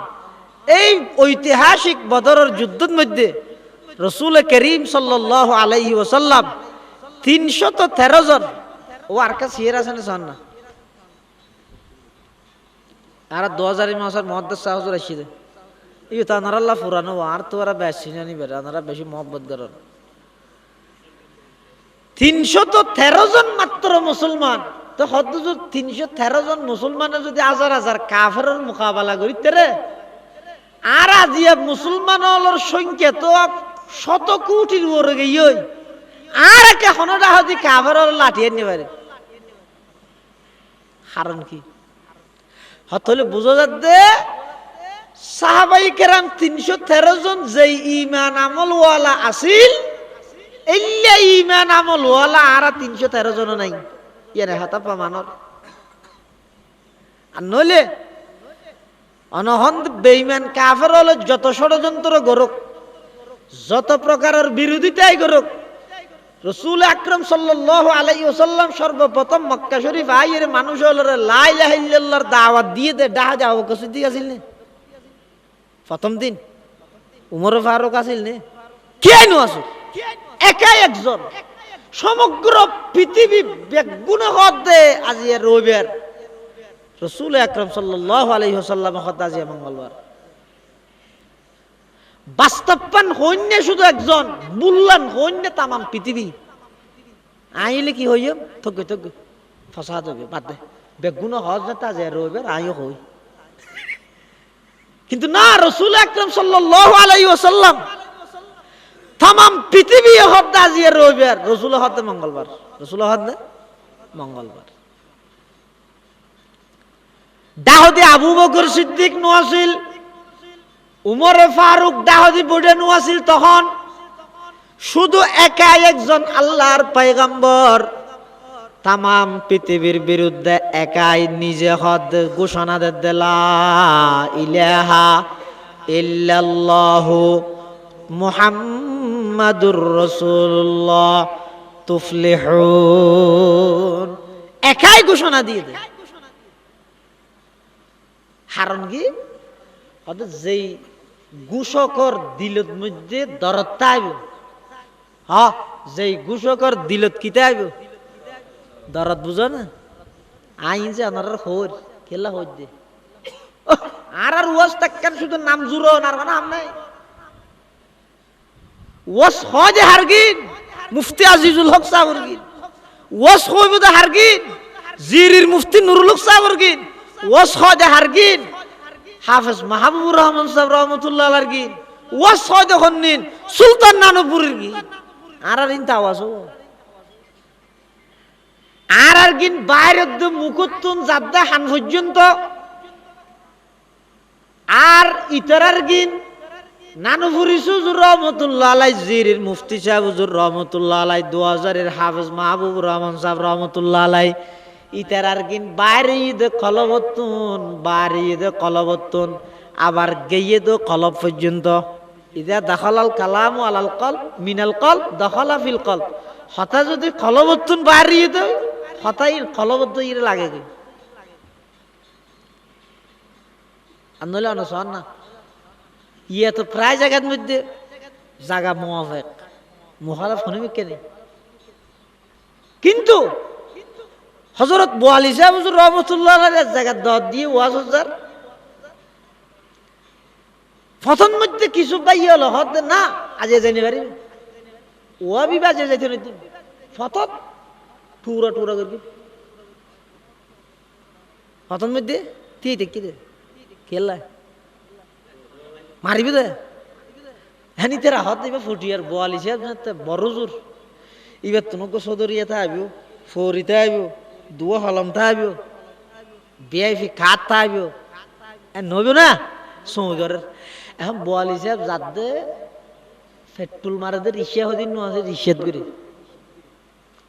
এই ঐতিহাসিক বদরের যুদ্ধের মধ্যে রাসূল করিম সাল্লাল্লাহু আলাইহি ওয়াসাল্লাম 313 জন ও আর কা সিয়ার আছেন না আর 2000 মাসের মুহাদ্দিস সাহুজুর আসিদে এই তো আনারাল্লাহ পুরানো আর তো ওরা বেশি জানি বের আনারা বেশি মহব্বত করেন 313 জন মাত্র মুসলমান তো হদ্দুর 313 জন মুসলমানের যদি হাজার হাজার কাফেরের মোকাবেলা করিতে রে আর আজিয়া মুসলমান হলর সংখ্যা তো 100 কোটির উপরে গিয়ে আর একে হনডা হদি কাফের লাঠিয়ে নিয়ে পারে কারণ কি হতলে বুঝা যাচ্ছে সাহাবাই কেরাম 313 জন যেই ঈমান আমল ওয়ালা আছিল এল্লা ঈমান আমল ওয়ালা আর 313 জন নাই ইয়ারে হাতা প্রমাণর আর নইলে অনহন বেঈমান কাফের হলে যত ষড়যন্ত্র গরক যত প্রকারের বিরোধিতাই গরক রাসূল আকরাম সাল্লাল্লাহু আলাইহি ওয়াসাল্লাম সর্বপ্রথম মক্কা শরীফ আইয়ের মানুষ হলরে লা ইলাহা ইল্লাল্লাহর দাওয়াত দিয়ে দে ডাহা যাও কসিদ্দিক আছিল নে প্রথম দিন উমর ফারুক আছিল নে কে আইনো আছে একাই একজন সমগ্র পৃথিবী বেগুন হদে আজি রবিবার রাসূল আকরাম সাল্লাল্লাহু আলাইহি ওয়াসাল্লাম হদ আজি মঙ্গলবার বাস্তবপান হইন্য শুধু একজন বুল্লান হইন্য তামাম পৃথিবী আইলে কি হইয় থকে থকে ফসাদ হবে বাদ দে বেগুন হজ না তা যে রবিবার আইও হই কিন্তু না রাসূল আকরাম সাল্লাল্লাহু আলাইহি ওয়াসাল্লাম তামাম পৃথিবী হদ আজি রবিবার রাসূল হদ মঙ্গলবার রাসূল হদ মঙ্গলবার দাউদে আবু বকর সিদ্দিক নোয়াছিল উমর ফারুক দাউদি বড়ে নোয়াছিল তখন শুধু একা একজন আল্লাহর পয়গম্বর তামাম পৃথিবীর বিরুদ্ধে একাই নিজে হদ ঘোষণা দে লা ইলাহা ইল্লাল্লাহু মুহাম্মাদুর রাসূলুল্লাহ তুফলিহুন একাই ঘোষণা দিয়ে দেয় কারণ কি যেই ঘুষকর দিলত মধ্যে দরদ তাইব হ্যাঁ যেই ঘুষকর দিলত কিতে আইব দরদ বুঝো না আইন যে আমার হর খেলা হর দে আর ওয়াজ তাক্কান শুধু নাম জুরো আর নাম নাই ওয়াজ হয় যে হারগিন মুফতি আজিজুল হক সাহেবের গিন ওয়াজ হইব দে হারগিন জিরির মুফতি নুরুল হক সাহেবের গিন ওয়াজ হয় দে হারগিন হাফেজ মাহবুবুর রহমান সাহেব রহমতুল্লাহ আলাইহির গিন ওয়াজ হয় দে হন্নিন সুলতান নানুপুরের গিন আর ইনতা আওয়াজ হবো আর গিন বাইরের দে মুকুত্তুন জাদ্দা হান পর্যন্ত আর ইতরার গিন নানুপুরি সুজুর রহমতুল্লাহ আলাই জিরির মুফতি সাহেব হুজুর রহমতুল্লাহ আলাই 2000-এর হাফেজ মাহবুবুর রহমান সাহেব রহমতুল্লাহ আলাই ইতারার গিন বাইরে ঈদে কলবত্তুন আবার গেয়ে দো কলব পর্যন্ত ইদা দাখালাল কালামু আলাল কলব মিনাল কলব দাখালা ফিল কলব হতা যদি কলবত্তুন বাইরে ঈদে হতাই কলবত্ত ইরে লাগে কি আনলে অনসন না ইয়ে তো প্রায় জায়গার মধ্যে জায়গা মুআফিক মুখালাফ হনিবে কেন কিন্তু হযরত বোয়ালি সাহেব হুজুর রহমাতুল্লাহ আলাইহির জায়গা দর দিয়ে ওয়াজ হজার প্রথম মধ্যে কিছু পাই হলো হদ না আজ জানি পারি ওয়া বিবাজে যাইতে নইতো ফতত টুরা করি প্রথম মধ্যে তি দেখি দে খেলা মারিবি দে হ্যানি তেরা হত দিবে ফুটিয়ার বোয়ালি সাহেব বড় জোর এবার তোমাকে সদরিয়াতে আইব ফরিতে আইব দুয়া হলমটা আইব বিআইপি খাতটা আইব নইব না সৌগরের এখন বোয়ালি সাহেব যাতে পেট্রোল মারাদের রিক্সা হদিন নো আছে রিক্সাত করে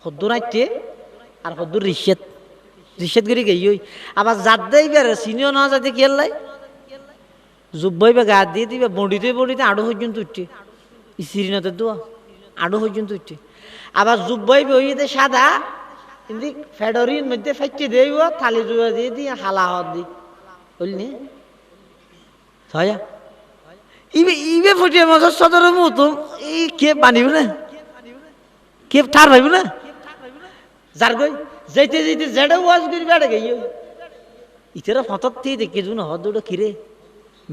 হদ্দুর আইতে আর হদ্দুর রিক্সাত করে গেই আবার যাতে এবার চিনিও না যাতে খেললাই জুব্বাইবে গা দিয়ে দিবে বডিতে আড়ো পর্যন্ত উঠছে সিরিনাতে দোয়া আড়ো পর্যন্ত উঠছে আবার জুব্বাইবে হইতে সাদা কিন্তু ফেডরির মধ্যে ফাইতে দেব থালি জুয়া দিয়ে দি হালা হাত দি বললি ছয়া ইবে ফুটিয়ে মাছের সদরের মতো এই কে বানিব না কে ঠার ভাইব না যার গই যাইতে যেটা ওয়াজ করি বেড়ে গেই ইতারা ফতত দিয়ে দেখে জুন হদুটো কিরে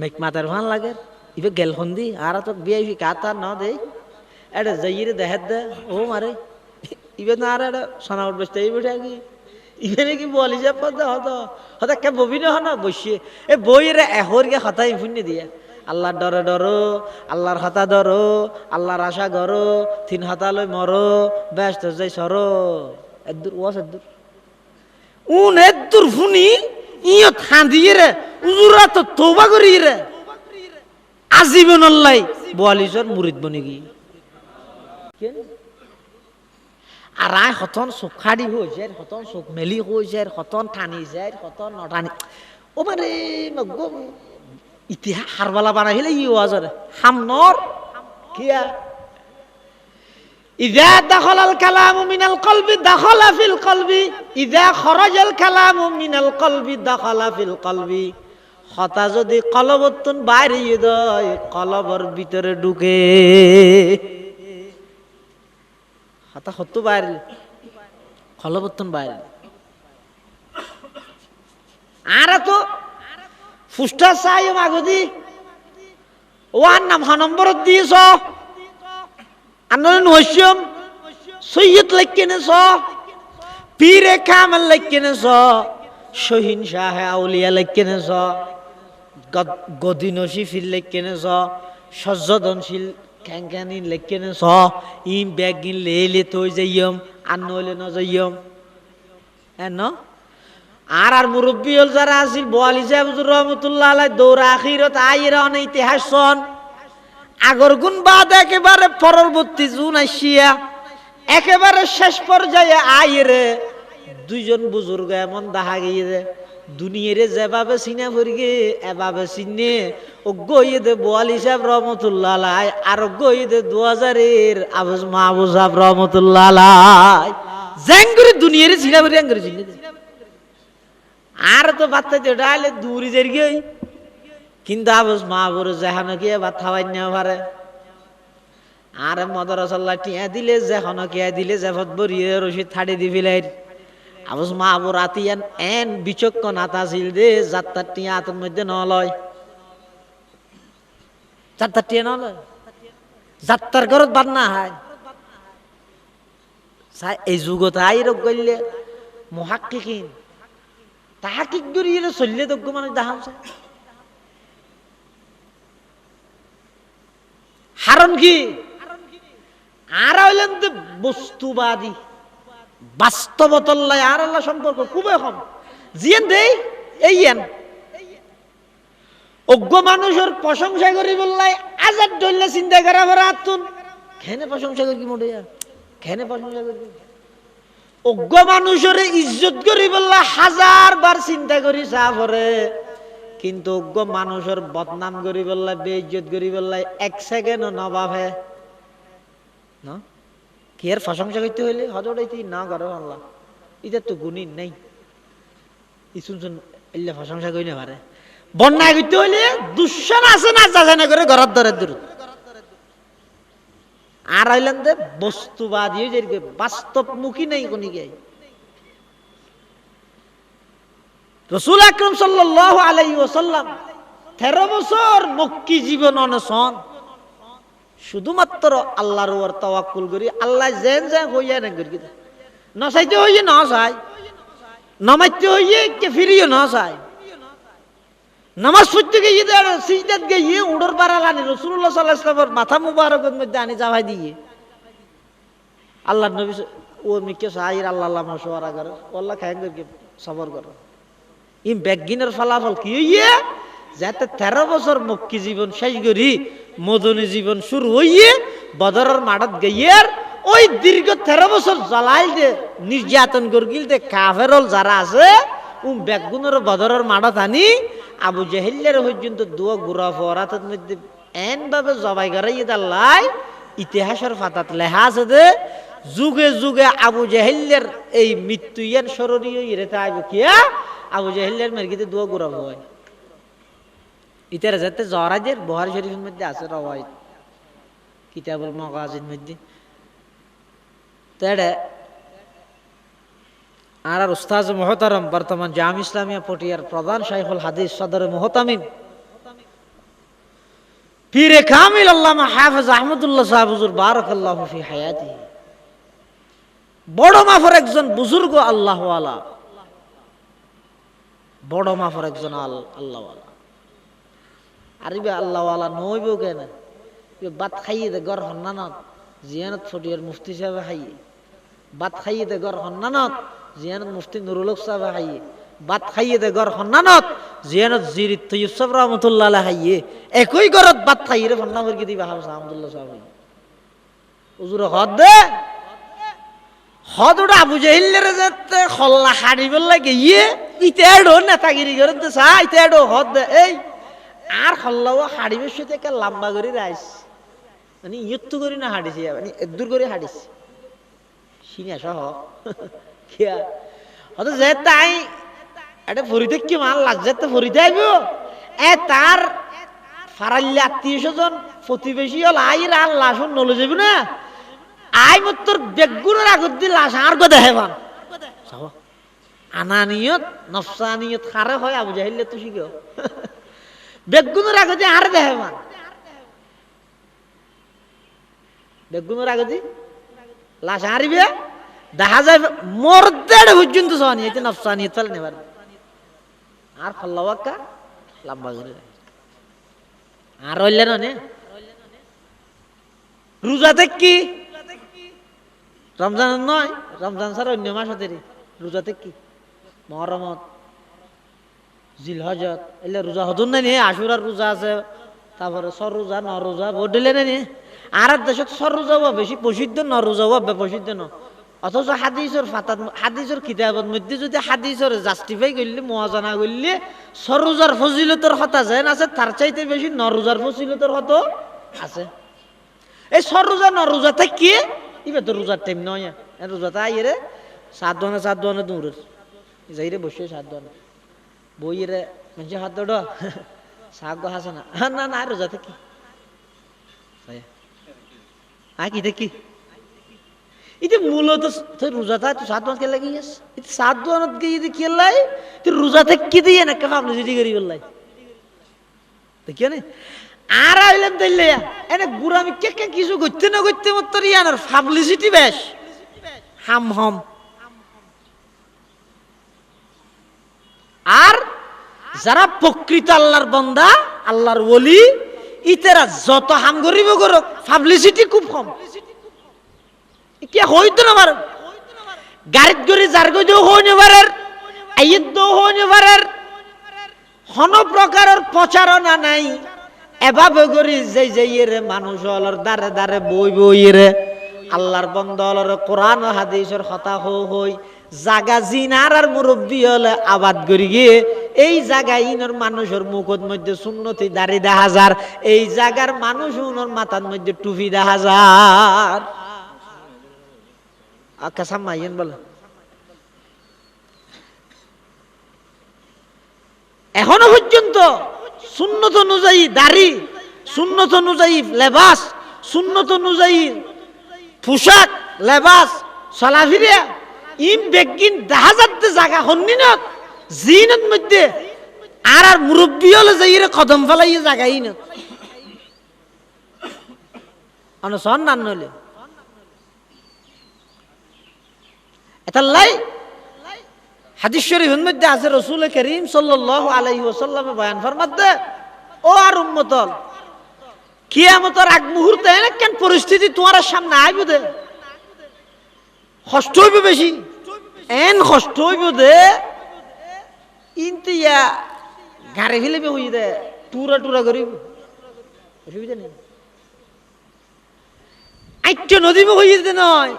মেক মাতার ভান লাগে ইবে গেলখন্দি আর তো বিআইপি কাতা ন দে এটা যাইরে দেখাত দে ও মারে ইবে না আর এটা সোনাউট বসতে এই বসে কি ইবে নাকি বলি যে পদ হতা কে ববিনে হন বসিয়ে এ বইরে এহরকে হতাই ফুন্নি দিয়া আল্লাহর ডরে ডরো আল্লাহর হতা ধরো আল্লাহর আশা করো 3 হাতা লই মরো ব্যস্ত যাই সরো এদুর ওয়াস এদুর উন এদুর ফুনি ইও থান্দিয়ে রে উজুরা তো তওবা করি রে আজীবন আল্লাহ বোয়ালিশর মুরিদ বনে গি আর আয় হতন সুখাড়ি হয়ে যায় হতন সুখ মেলি হয়ে যায় হতন ঠানি যায় হতন নটানি ও মানে ইতিহাস হারবালা বানাই হলে ই ওয়াজরে হামনর কিয়া ইযা দাখালাল কালামু মিনাল কলবি দাখালা ফিল কলবি ইযা খরাজাল কালামু মিনাল কলবি দাখালা ফিল কলবি হতা যদি কলবতুন বাইরে দেয় কলবর ভিতরে ঢুকে হতা হতো বাইরে কলবতুন বাইরে আর তো ফুস্টা চাই মাগদি ওয়ান নাম নম্বর দিয়েছ আন্দোলন হইসম সৈয়দ লাইকেনেছ পীরে কামাল লাইকেনেছ শহীন শাহ আউলিয়া লাইকেনেছ গদি নসিফিল লাইকেনেছ সজ্জদনশীল ক্যাঙ্কানি লাইকেনেছ ইম ব্যাগিন লেলে তৈ যাইয়ম আন্নলে ন যাইয়ম ন আর মুরব্বী হল যারা আছিল বোয়ালি সাহেব হুজুর রহমতুল্লাহ আলাই দৌড়া আখিরত আইরা অনেক ইতিহাস শোন আগর গুণ বাদ একেবারে পরবর্তী জুন আসিয়া একেবারে শেষ পর্যায়ে আইরে দুইজন বুজুর্গ এমন দেখা গিয়ে দুনিয়ারে যেভাবে চিনা পড়গে এভাবে চিনে ও গইয়ে দে বোয়ালি সাহেব রহমতুল্লাহ আলাই আর গইয়ে দে 2000-এর আবুজ মাহবুব সাহেব রহমতুল্লাহ আলাই জেঙ্গুরি দুনিয়ারে চিনা পড়ি আঙ্গুরি চিনে আর তো বাচ্চা যেটা আইলে দূরে যাই গই কিন্তু আবুস মাহবুর যেখানে গিয়ে ভাত খাওয়াই নেওয়া পারে আর মদরসাল্লাহ টিয়া দিলে যেখানে কিয়া দিলে জেফত বরিয়ে রশিদ থাড়ি দি ফিলাই আবুস মাহবুর আতিয়ান এন বিচক্ষণ আতাছিল দে যাত্রার টিয়া হাতের মধ্যে নলয় যাত্রার টিয়া নলয় যাত্রার ঘরত বাদ না হয় এই যুগত আইরক গইলে মুহাক্কিকিন তাহাকিক গরিয়ে চললে দগ্গ মানুষ দেখাম চায় হারণ কি আর হইলেন তো বস্তুবাদী বাস্তবতল্লায় আর আল্লাহ সম্পর্ক খুবই কম জিয়েন দেই এই অজ্ঞ মানুষের প্রশংসা করি বললাই আজাদ ধরলে চিন্তা করা পরে আতুন খেনে প্রশংসা করি কি মোটে খেনে প্রশংসা করি অজ্ঞ মানুষের ইজ্জত করি বললা 1000 বার চিন্তা করি চা পরে কিন্তু অজ্ঞ মানুষের বদনাম করি বললা বেইজ্জত করি বললাই 1 সেকেন্ডও নবাবে না কি এর প্রশংসা করতে হইলে হজড়াইতে না করো আল্লাহ এটা তো গুণী নাই ইসুন শুন এলে প্রশংসা করি না পারে বন্যা করতে হইলে দুঃসন আছে না যাচাই করে ঘরের ধরে দূর আর হইলেন যে বস্তুবাদী যে বাস্তবমুখী নেই কোনি গে রাসূল আকরাম সাল্লাল্লাহু আলাইহি ওয়াসাল্লাম 13 বছর মক্কি জীবন অনশন শুধুমাত্র আল্লাহর উপর তাওয়াক্কুল করি আল্লাহ যেন যেন হইয়া না করি না চাইতে হইয়ে না চাই নামাইতে হইয়ে কে ফিরিয়ে না চাই নামাজ পড়তে গিয়ে সিজদাত গিয়ে উড়র বারালানি রাসূলুল্লাহ সাল্লাল্লাহু আলাইহি ওয়াসাল্লামের মাথা মুবারকের মধ্যে আনি যাওয়াই দিয়ে আল্লাহর নবী ও মিকে সাইর আল্লাহ মশওয়ারা করে আল্লাহ খায় করে সবর করে ইম বেগিনের ফলাফল কি হইয়ে যাতে 13 বছর মক্কি জীবন শেষ করি মদনী জীবন শুরু হইয়ে বদরের মাঠত গিয়ার ওই দীর্ঘ 13 বছর জ্বালাই দে নির্যাতন করগিল দে কাফেরল যারা আছে বেগুনের বদরের মাঠত আনি আবু জাহেলের পর্যন্ত দুয়া গুড়া ফরাতের মধ্যে এন ভাবে জবাই করাই আল্লাহ ইতিহাসের পাতাত লেখা আছে যে যুগে যুগে আবু জাহেলের এই মৃত্যু ইয়ান স্মরণীয় ইরেতে আইব কিয়া আবু জাহেলের মেরগিতে দুয়া গুড়া হয় ইতারা যাতে জরাজের বুখারী শরীফের মধ্যে আছে রওয়ায়াত কিতাবুল মাগাজির মধ্যে তেড়ে আর উস্তাজ মুহতারাম বর্তমান জামি ইসলামিয়া পটিয়ার প্রধান শাইখুল হাদিস সদর মুহতামিম পীরে কামিল আল্লামা হাফেজ আহমদুল্লাহ সাহেব হুজুর বারাকাল্লাহু ফি হায়াতিহি বড় মাফর একজন বুজুর্গ আল্লাহওয়ালা বড় মাফর একজন আল্লাহওয়ালা আরিবে আল্লাহওয়ালা নইব কেন বাত খাইয়ে দে গর হন্নানত জিয়ানত ফটিয়ার মুফতি সাহেব খাইয়ে বাত খাইয়ে দে গর হন্নানত জিয়ানত মুফতি নুরুল হক সাহেব খাইয়ে বাত খাইয়ে দে গর হন্নানত জিয়ানত জিরিত তৈয়ব রহমতুল্লাহ আলাইহি খাইয়ে একই গরত বাত খাইয়ে রে ফন্না করে দিবা হাফেজ আহমদুল্লাহ সাহেব হুজুর হদ দে হদটা আবু জাহিলের যেতে খল্লা হাড়িবার লাগে ইতেডো নেতাগিরি করে দে চা ইতেডো হদ দে এই আর খল্লাও হাড়িবের সাথে একটা লম্বা করে রাইস মানে ইয়ত্তু করি না হাঁটিছি মানে দূর করে হাঁটিছি সিনা সহ কিয়া হয়তো যে তাই এটা ফরিতে কি মাল লাগছে তো ফরিতে আইব তার ফারাইলে 200 প্রতিবেশী হল আইর আর লাশন নলে যাবি না আই মতর বেগুনের আগত দি লাশ আর গো দেখে পান আনানিয়ত নফসানিয়ত খারে হয় আবু জাহিলে তো শিখো বেগুনের আগতে আর দেখে পান বেগুনের আগতে লাশ হারিবে দেখা যায় মরদেড় পর্যন্ত সহানি এতে নফসানিয়ত ফেলে নেবার আর ফল্লাওয়াক্কা লম্বা করে আর হইলে না রোজা কি রমজান নয় রমজান ছাড়া অন্য মাস হতে রোজা কি মহরমত জিলহজত এলে রোজা হতুন নাই আশুরার রোজা আছে তারপরে সর রোজা ন রোজা ভোট দিলে নাই আর দেশত সর রোজা হওয়া বেশি প্রসিদ্ধ ন রোজা হওয়া প্রসিদ্ধ ন অথচ হাদিসের ফাতাত হাদিসের কিতাবের মধ্যে যদি হাদিসের জাস্টিফাই করলে মুয়াজানা করলে সর রোজার ফজিলতের কথা যেন আছে তার চাইতে বেশি ন রোজার ফজিলতের কথা আছে এই সর রোজা ন রোজা কি ইবে তো রোজার টাইম নয় রোজাটা আইরে 7 দোয়ানে দূরের যাইরে বসে 7 দোয়ানে বইরে মানুষের হাত দৌড় সাগ হাসে না না না রোজা থেকে কি দেখি এটা মূলত রোজা থাকে তো 7 মাস কে লাগি গেছে 7 মাস গিয়ে কি লাই তুই রোজা থেকে কি দিয়ে না কেমন যদি করি বললাই দেখিও না আর আইলাম তাইলে এনে গুরামি কে কে কিছু করতে না করতে মত ইয়ানোর পাবলিসিটি বেশ হাম হাম আর যারা প্রকৃত আল্লাহর বান্দা আল্লাহর ওলি ইতেরা যত হাম করিব করো পাবলিসিটি খুব কম কি হইতো না পারে গাড়িত গড়ি যার গদিও হইনি পারের আইত দো হইনি পারের হন প্রকারের প্রচারণা নাই এভাবে করি যে রে মানুষ হলর দারে দারে বই বই রে আল্লাহর বান্দা হলর কোরআন ও হাদিসের কথা হই জাগা জিনার আর মুরব্বী হলে আবাদ করি গিয়ে এই জায়গা ইনর মানুষের মুখের মধ্যে সুন্নতি দাড়ি 10,000 এই জায়গার মানুষ উনর মাথার মধ্যে টুপি 10,000 আকাশা মাইয়েন বলে এখনো পর্যন্ত সুন্নত অনুযায়ী দাড়ি সুন্নত অনুযায়ী লেবাস সুন্নত অনুযায়ী পোশাক লেবাস চলাফিরা ইম বেগিন 10,000 জায়গা হন্নি না জিনত মধ্যে আর আর মুরব্বী হলে যাইরে কদম ফেলাই জায়গাই না অনুসরণ না নইলে এটা লাই হাদিস শরীফের মধ্যে আছে রাসূল করিম সাল্লাল্লাহু আলাইহি ওয়াসাল্লাম বয়ান ফরমাতে ও আর উম্মতল কিয়ামতের আগ মুহূর্তে কেন পরিস্থিতি তোমার সামনে আইব দে কষ্ট হইব বেশি এন কষ্ট হইব দে ইন্তিয়া গাড়ি ফেলিবে হই দে টুরা টুরা করিব অসুবিধা নেই আইটো নদীব হই দে নয়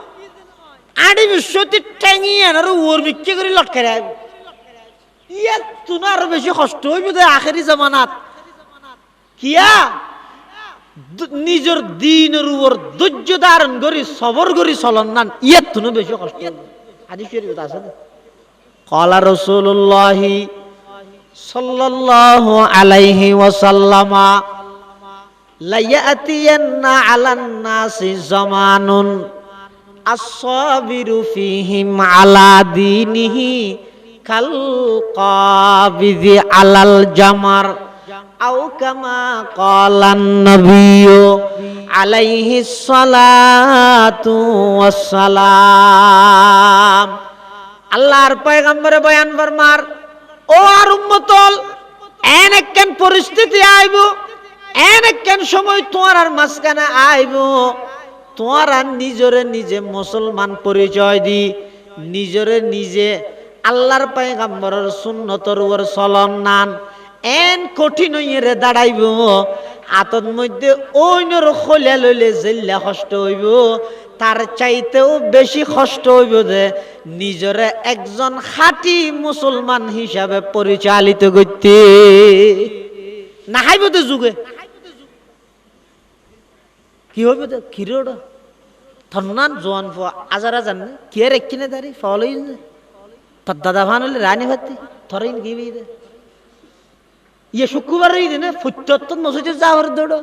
আড়ি বিশ্বতি টেঙিয়ে আর ওর বিক্রি করে লটকে রাখবে ইয়া তুনা আরো বেশি কষ্ট হইব দে আখেরি জামানাত কিয়া নিজের দিনের উপর ধৈর্য ধারণ করি সবর করি চলন না ইয়া তুনো বেশি কষ্ট হইব হাদিস শরীফে আছে ক্বালা রাসূলুল্লাহ সাল্লাল্লাহু আলাইহি ওয়াসাল্লাম লা ইয়াতিয়ান্না আলান নাসি জামানুন as-sabiru fihim ala dinihi kal qabizi alal jamar au kama qala an-nabiyyu alaihi salatu wassalam আল্লাহর পয়গম্বরে বয়ান ফরমার ও আর উম্মতল এনেকেন পরিস্থিতি আইব এনেকেন সময় তোমার আর মাঝখানে আইব তোরা নিজরে নিজে মুসলমান পরিচয় দি নিজরে নিজে আল্লাহর পয়গম্বরের সুন্নতর উপর চলন নান এন কঠিন হইরে দাঁড়াইব আতর মধ্যে অন্যর খোলা লইলে জেল্লা কষ্ট হইব তার চাইতেও বেশি কষ্ট হইব যে নিজরে একজন খাঁটি মুসলমান হিসাবে পরিচালিত করতে না হাইব তো যুগে কি হবে তো খিরোড় থন্নান জোয়ান ফো আজারা জান কি রে কিনে দাঁড়ি ফলই তোর দাদা ভান হলে রানী ভাতি থরেন কি দে ইয়ে শুক্রবার দিন ফুটত মসজিদে যাওয়ার দৌড়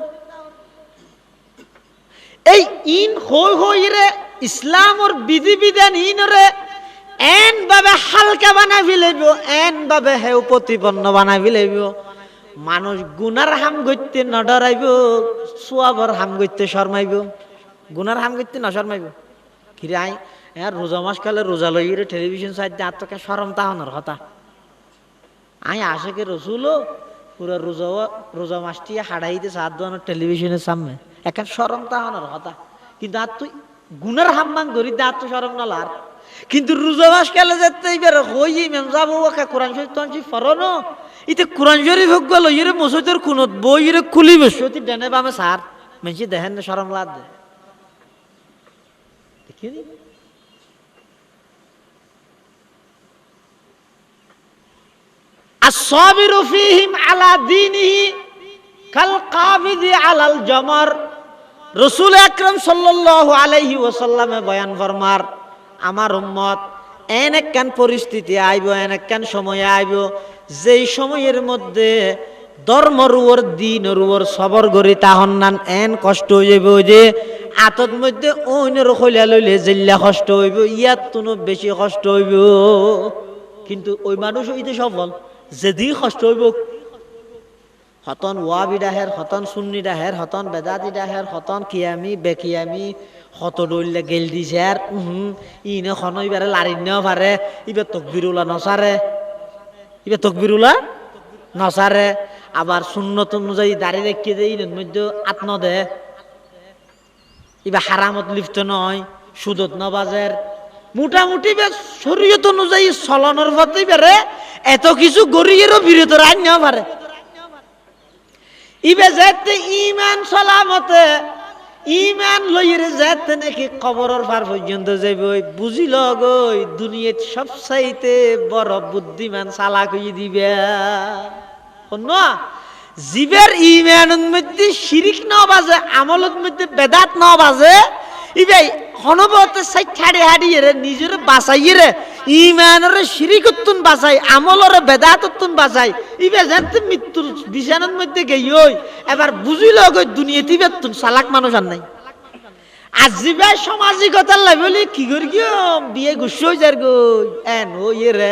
এই ইন হই হই রে ইসলাম ওর বিধি বিধান ইন রে এন ভাবে হালকা বানাই ফেলাইব এন ভাবে হেউ প্রতিপন্ন বানাই ফেলাইব মানুষ গুনার হাম গইতে না ডরাইব সোয়াবর হাম গইতে শর্মাইব গুনার হাম গইতে না শর্মাইব কিরে আই রোজা মাস কালে রোজা লই রে টেলিভিশন সাইড দিয়ে আত্মকে শরম তাহনের কথা আই আশেকে রসুল পুরো রোজা মাসটি হাড়াইতে সাত দোয়ানোর টেলিভিশনের সামনে এখন শরম তাহনের কথা কিন্তু আর তুই গুনার হাম মান ধরি আর তো শরম না লার কিন্তু রোজা মাস কালে যেতে এবার হই মেম যাবো কোরআন শরীফ তখন ফরনো ইতে কোরআন শরীফ হোক গেল ইরে মসজিদের কোনত বই ইরে খুলি বসতি ডেনে বামে সার মেনছি দেখেন না শরম লাদ দে দেখিনি as-sabiru fihim ala dinihi kal qabidi alal jamar রাসূল আকরাম সাল্লাল্লাহু আলাইহি ওয়াসাল্লামে বয়ান ফরমার আমার উম্মত এনেক কান পরিস্থিতি আইব এনেক কান সময় আইব যেই সময়ের মধ্যে ধর্মর উপর দিনের উপর সবর করি তাহন নান এন কষ্ট হয়ে যাব যে আতত মধ্যে অন্যর খোলা লইলে জেল্লা কষ্ট হইব ইয়াত তুনো বেশি কষ্ট হইব কিন্তু ওই মানুষ হইতে সফল যেদি কষ্ট হইব হতন ওয়াবি ডাহের হতন সুন্নি ডাহের হতন বেদাতি ডাহের হতন কিয়ামি বেকিয়ামি হত দৌড়লে গেল দিছে আর ইনে খন ইবারে লারিনেও পারে ইবার তকবিরুল্লাহ নসারে ইবার তকবিরুল্লাহ নসারে আবার সুন্নত অনুযায়ী দাঁড়িয়ে রেখে দেয় ইনের মধ্যে আত্ম দে ইবা হারামত লিপ্ত নয় সুদত নবাজের মোটামুটি শরীয়ত অনুযায়ী চলনের পথে বেড়ে এত কিছু গরিয়েরও বিরত রান নেওয়া পারে ইবে যেতে ইমান সালামতে ইমান লইরে যেতে নাকি কবরের পার পর্যন্ত যাইব বুঝিল গই দুনিয়াত সবচাইতে বড় বুদ্ধিমান চালাক হয়ে দিবে জীবের ইমানের মধ্যে শিরিক ন বাজে আমলের মধ্যে বেদাত ন বাজে ইবে হনবতে সাই ছাড়ি হাড়িয়ে নিজের বাঁচাইয়ে রে ইমানের শিরিকতুন বাঁচাই আমলরে বেদাততুন বাঁচাই ইবে যেতে মৃত্যুর বিছানার মধ্যে গেই এবার বুঝিল গই দুনিয়াতে বেতুন চালাক মানুষ আর নাই আজিবা সামাজিকতার লাই বলি কি করি বিয়ে গুছো যার গই এন ওই রে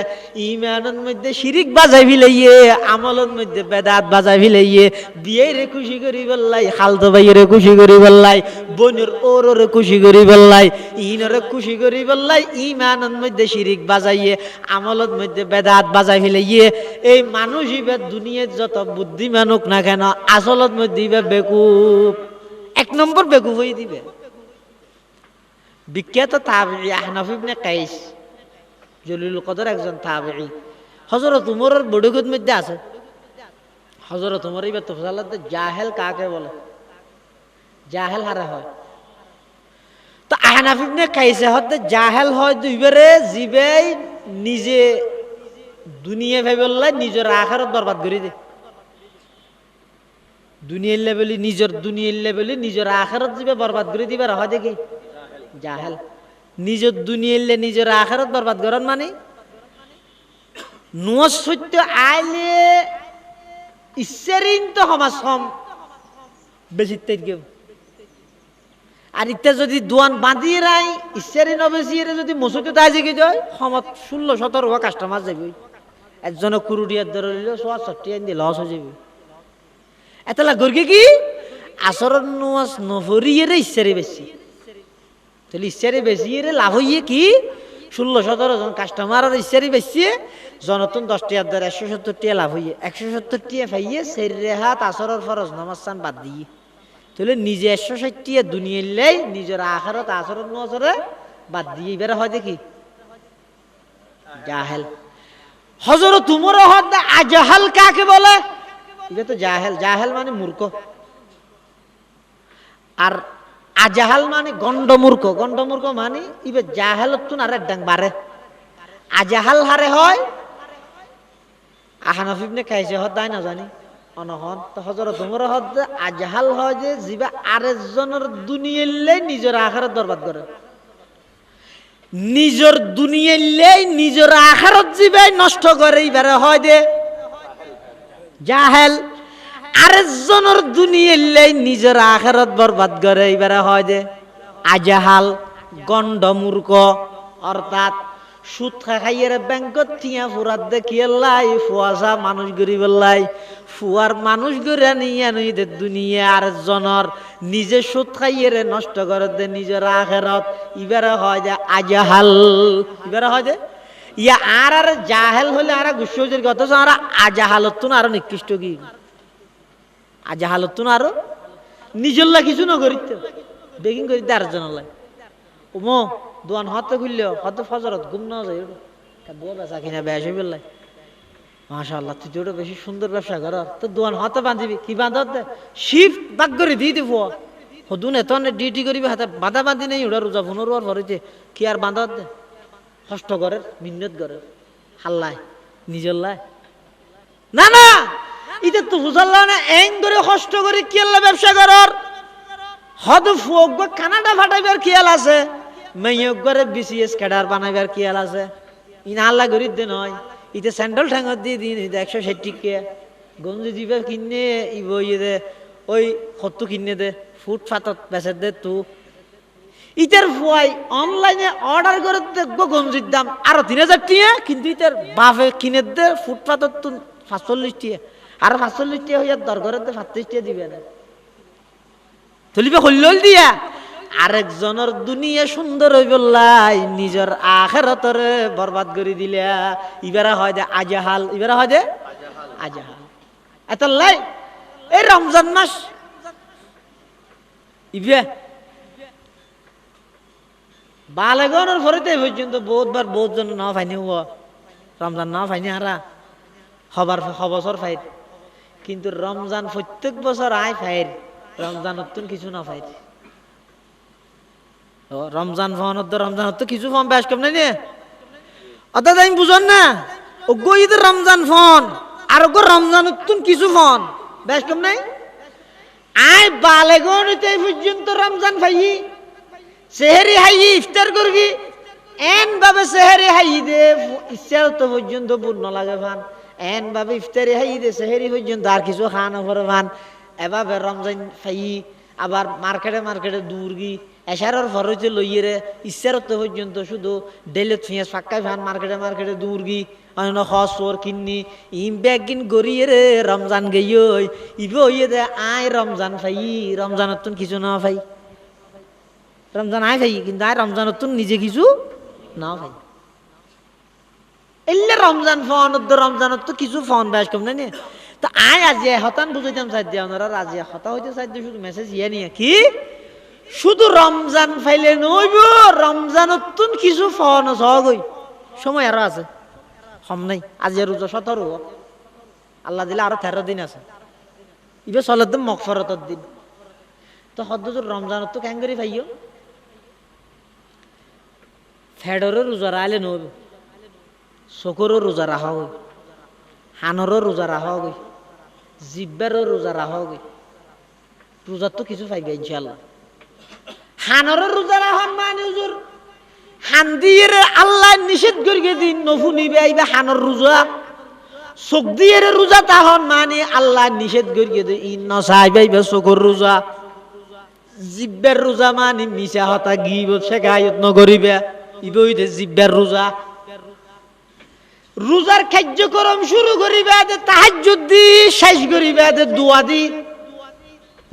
ইমানের মধ্যে শিরিক বাজাই ফিলাইয়ে আমলের মধ্যে বেদাত বাজাই ফিলাইয়ে বিয়ে রে খুশি করি বললাই খালতো ভাই রে খুশি করি বললাই বোনের ওরে খুশি করি বললাই ইনরে খুশি করি বললাই ইমানের মধ্যে শিরিক বাজাইয়ে আমলের মধ্যে বেদাত বাজাই ফিলাইয়ে এই মানুষ ইবে দুনিয়ার যত বুদ্ধিমান হোক না কেন আসলের মধ্যে ইবে বেকুব এক নম্বর বেকুব হয়ে দিবে বিখ্যাত তাবেঈ আহনাফ ইবনে কাইস জলিলুল কদর একজন তাবেঈ হযরত উমরের বড়গুদ মধ্যে আছে হযরত উমর ইবা তফসালাতে জাহেল কাকে বলে জাহেল হারে হয় তো আহনাফ ইবনে কাইসে হতে জাহেল হয় দুইবারে জিবে নিজে দুনিয়া ভাইবল্লাই নিজের আখিরাত বরবাদ করে দে দুনিয়ার লেভেলে নিজের আখিরাত জিবে বরবাদ করে দিবার হয় দেখি জাহেল নিজের দুনিয়ালে নিজের আখিরাত বরবাদ করেন মানে নুয়াজ সত্য আইলে ইচ্ছারিন তো সমাজ কম বেশি কেউ আর ইত্যা যদি দোয়ান বাঁধিয়ে রাই ইচ্ছারি নবেসিয়ে যদি মসুতে তাই জেগে যায় সমত 16-17 কাস্টমার যাবে একজনে কুরুটিয়ার ধরে নিল 60 দিয়ে লস হয়ে যাবে এতলা গর্গে কি আসরের নুয়াজ নভরিয়ে ইচ্ছারি বেশি তাহলে ইচ্ছারি বেশি লাভ হইয়ে কি 16-17 জন কাস্টমারের ইচ্ছারি বেশি জনতন 10 টাকার দ্বারা 170 টাকা লাভ হইয়ে 170 টাকা পাইয়ে সেই রেহাত আসরের ফরজ নামাজ চান বাদ দিয়ে তাহলে নিজে 160 টাকা দুনিয়ার লাই নিজের আখিরাত আসরের নজরে বাদ দিয়ে এবারে হয় দেখি জাহেল হযরত উমর হদ আজহাল কাকে বলে এটা তো জাহেল মানে মূর্খ আর আজাহাল মানে গন্ডমূর্খ মানে ইবে জাহেলতুন আর ডাং বারে আজাহাল হারে হয় আহনাফ ইবনে কাইসে হদাই না জানি অনহন তো হযরত উমর হদ আজাহাল হয় যে জিবা আরেকজনের দুনিয়ালে নিজের আখিরাত বরবাদ করে নিজের দুনিয়ালে নিজের আখিরাত জিবে নষ্ট করে ইবারে হয় দে জাহেল আরেকজনের দুনিয়ালে নিজের আখিরাত বরবাদ করে এবারে হয় যে আজাহাল গন্ডমূর্খ অর্থাৎ সুদ খাইয়ের ব্যাংকত থিয়া ফুরাত দেখিয়ে লাই ফুয়াশা মানুষ গরিব লাই ফুয়ার মানুষ গড়ে নিয়ে নইতে দুনিয়া আরেকজনের নিজে সুদ খাইয়ের নষ্ট করে দে নিজের আখিরাত এবারে হয় যে আজাহাল এবারে হয় যে ইয়া আর জাহেল হলে আর গুসজের কথা আর আজাহালতুন আর নিকৃষ্ট কি আজাহালতুন আরো নিজল্লা কিছু না করিতে বেগিং করিতে আর জনলাই ওমো দোয়ান হতে খুললে হত ফজরত ঘুম না যায় বুয়া বেচা কিনা বেশ হয়ে বেলাই মাশাআল্লাহ তুই যেটা বেশি সুন্দর ব্যবসা কর তো দোয়ান হতে বাঁধিবি কি বাঁধতে শিফট বাক করে দিয়ে দিব হদুন এত ডিউটি করিবি হাতে বাঁধা বাঁধি নেই ওটা রোজা পুনর্বার ভরেছে কি আর বাঁধতে কষ্ট করে মিন্নত করে হাল্লায় নিজল্লায় না না এটা তো বুঝাল্লা না এং করে কষ্ট করে কি আল্লাহ ব্যবসা করার হদ ফুক কানাডা ফাটাইবার খেয়াল আছে মেয়ক করে বিসিএস ক্যাডার বানাইবার খেয়াল আছে ইনা আল্লাহ গরিব দে নয় ইতে স্যান্ডেল ঠ্যাঙ্গত দিয়ে দিন 160 কে গঞ্জি দিবে কিনে ইব ইয়ে দে ওই কত কিনে দে ফুটপাতত বেচে দে তু ইটার ফুয়াই অনলাইনে অর্ডার করে দেখবো গঞ্জির দাম আরো 3,000 টিয়া, কিন্তু ইটার বাপে কিনে দে ফুটপাতত তু 45 টিয়া, আর 45 টিয়া হইয়া দরগরে দে 35 টিয়া দিবে না তুলিবে হল্লল দিয়া আরেকজনের দুনিয়া সুন্দর হই বললাই নিজের আখিরাতরে বরবাদ করে দিলা। ইবারা হয় দে আজাহাল, ইবারা হয় দে আজাহাল। এত লাই এই রমজান মাস ইবে বালেগনের ফরিতে পর্যন্ত বহুতবার বহুত জন না ফাইনি হওয়া রমজান না ফাইনি হারা হবছর ফাইর, কিন্তু রমজান প্রত্যেক বছর আয় ফাইর রমজানত কিছু না ফাইর। রমজান রমজানত কিছু ফর্ম বেশ কম নাই অর্থাৎ আমি বুঝন না ওগো ঈদের রমজান ফোন আর ওগো রমজানত কিছু ফোন বেশ কম নাই। আয় বালেগনিতে পর্যন্ত রমজান ফাই সেহেরি হাই ইফতার করবি এন ভাবে সেহেরি হাই দে ইচ্ছা তো পর্যন্ত পূর্ণ লাগে ভান এন ভাবে ইফতারি হাই দে সেহেরি পর্যন্ত আর কিছু খাওয়া পরে ভান এভাবে রমজান ফাই আবার মার্কেটে দূর গি এশারের ফরজে লইয়ে ইচ্ছার তো পর্যন্ত শুধু ডেলি ফিয়াজ ফাক্কাই ভান মার্কেটে দূর গি অন্য হসর কিন্নি ইম ব্যাগ কিন গড়িয়ে রে রমজান গেই ইবে হইয়ে দে আয় রমজান ফাই রমজানত কিছু না ফাই রমজান আয় ভাই, কিন্তু আয় রমজানত নিজে কিছু না ভাই এলে রমজান ফোন রমজানত কিছু ফোন বেশ কম নাই তো আয় আজি হতান বুঝাইতাম চাই দিয়া ওনারা আজি হতা হইতে চাই শুধু মেসেজ ইয়ে নিয়ে কি শুধু রমজান ফাইলে নইব রমজানত কিছু ফোন সহগই সময় আরো আছে কম নাই। আজি রোজা 17 আল্লাহ দিলে আরো 13 দিন আছে, ইবে চলে তো মগফরতর দিন। তো হদ্দুর রমজানত কেন করি ভাইও ফেডরও রোজা রাখলে নব, চকুরও রোজা রাখা গই, হানরও রোজা রাখা গই, জিব্বারও রোজা রাখা গই, রোজার তো কিছু পাইবে ইনশাল্লাহ। হানরও রোজা রাখন মানে হুজুর হান দিয়ে আল্লাহ নিষেধ করিয়ে দিন নফুনিবে আইবে হানর রোজা, চোখ দিয়ে রোজা তাহন মানে আল্লাহ নিষেধ করিয়ে দিন ইন্ন চাইবে চকুর রোজা, জিব্বার রোজা মানে মিশা হতা গিব শেখায়ত নগরিবে ইবে হইতে জিব্বার রোজা। রোজার কার্যক্রম শুরু করিবে তাহাজ্জুদ দি শেষ করিবে দোয়া দি।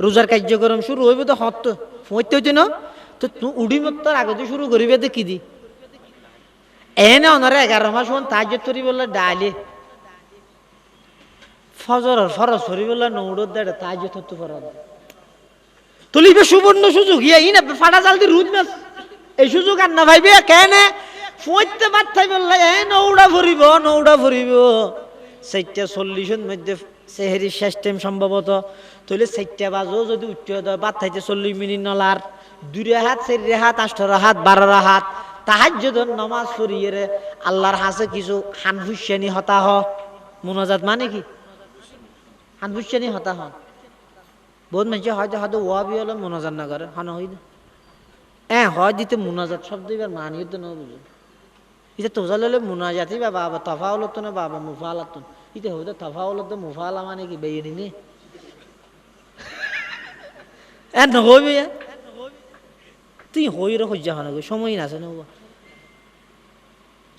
রোজার কার্যক্রম শুরু হইবে তো হত হইতে হইতে না তো উড়ি মত্তর আগে শুরু করিবে তো কি দি এনে অনারে 11 মাস তাহাজ্জুদ করি বললে ডালে ফজর ফরজ করি বললে নৌড়ত দেড় তাহাজ্জুদ হতে ফরজ তুলিবে সুবর্ণ সুযোগ ইয়ে না ফাটা জাল দি রুজ মাস এই সুযোগ আর না ভাইবে কেন ফুঁইতে মাথাই বললে নৌড়া ফুরিব 4:40 মধ্যে সেহেরি শেষ টাইম সম্ভবত তাহলে 4টা বাজো যদি উঠতে হয় বাদ থাইতে 40 মিনিট নলার 2 হাত 4 হাত 18 হাত 12 হাত তাহাজ্জুদের নামাজ পড়িয়ে রে আল্লাহর হাসে কিছু হানফুসানি হতা হ মুনাজাত মানে কি হানফুসানি হতা হ বহুত মানুষ হয়তো ওয়াবি হলো মুনাজাত না করে হান হই হয় দিতে মুনাজাত শব্দ এবার মানিয়ে তো না বুঝো এটা তোজাল হলে মুনাজাতি বাবা তফা হলো তো না বাবা মুফালাত এটা হইতো তফা হলো তো মুফালা মানে কি বেইনি নে নহবি তুই হই রে হজ্জা হন সময় না আছে না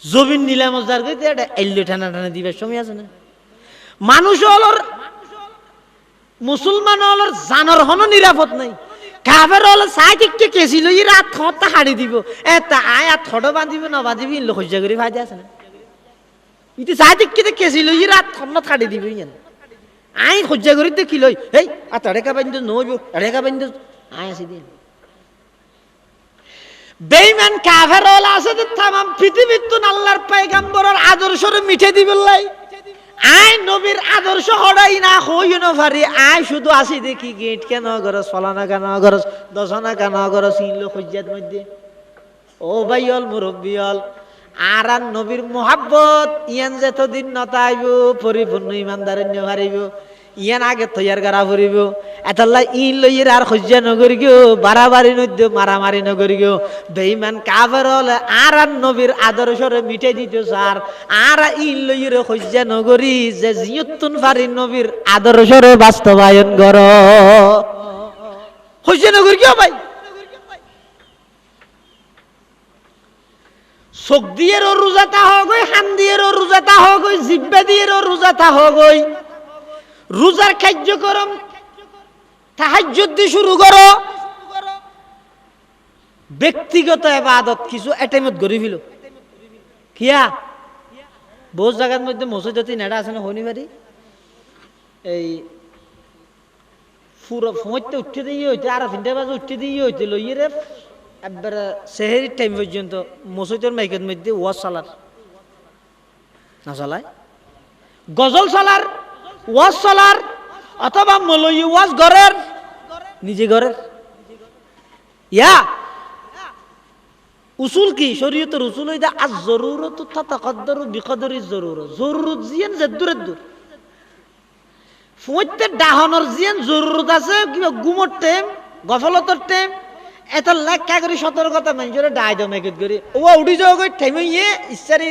জমিন নিলামদার গই এটা এল্লো টানা টানা দিবার সময় আছে না। মানুষ হলর মুসলমান হলর জানর হন নিরাপদ নাই, কাফের হল সাইটিককে কেসি লই রাত খতা হাড়ি দিব এটা আয়া থড় বাঁধিব না বাঁধিবি ইন হজ্জা করে ফায়দা আছে না। ইতি সাইটিককে কেসি লই রাত খন্নত হাড়ি দিব ইন আই হজ্জা করি দেখি লই এই আর তড়েকা বান্ধ নইব এড়েকা বান্ধ আয় আসি দিন বেঈমান কাফের হল আছে তো তামাম পৃথিবীর তো আল্লাহর পয়গম্বরের আদর্শরে মিঠে দিবলাই আই নবীর আদর্শ হড়াই না হই না পারি আই শুধু আসি দেখি গেট কেন গরস ফলানা কেন গরস দশনা কেন গরস ইনলো হজ্জাত মধ্যে ও ভাইল মুরব্বী হল আর নবীর মোহাব্বত ইয়ান যতদিন নতাইব পরিপূর্ণ ইমানদার পারিব ইয়ান আগে তৈয়ার করা পড়িব এতাল্লা ইন লইয়ের আর খজ্জা নগরি গিও বাড়াবাড়ি নদ্য মারামারি নগরি গিও বেঈমান কাফের হলে আর নবীর আদর্শরে মিটাই দিত স্যার আর ইন লইয়ের খজ্জা নগরি যে জিয়তুন ফারি নবীর আদর্শরে বাস্তবায়ন কর খজ্জা নগরি গিও ভাই চোখ দিয়েরও রোজাটা হগই হান দিয়েরও রোজাটা হগই জিব্বা দিয়েরও রোজাটা হগই রোজার কার্যক্রম তাহাজ্জুদ দিয়ে শুরু করো ব্যক্তিগত ইবাদত কিছু এটাইমত গড়ি ফেল কিয়া বহু জায়গার মধ্যে মসজিদে নেড়া আছে না হনি বাড়ি এই পুরো ফোঁতে উঠতে দিয়ে হইতে আর তিনটা বাজে উঠতে দিয়ে হইতে লইয়ে রে একবারে সেহেরির টাইম পর্যন্ত মসজিদের মাইকের মধ্যে ওয়াজ চালার না চালায় গজল চালার ওয়াজ চালার অথবা মলই ওয়াজ ঘরের নিজে ঘরের ইয়া উসুল কি শরীয়তের উসুল হইদা আজ জরুরত তাতাকদ্দারু বিকদরি জরুরত জরুরত জিয়ান জেদুরের দূর ফুঁতে ডাহনের জিয়ান জরুরত আছে কিবা গুমর টাইম গফলতর টাইম এত লেখা করে সতর্কতা মানুষের ডাই দাও মেকত করি ও উঠি যাও গই টাইমে ইয়ে ইচ্ছারি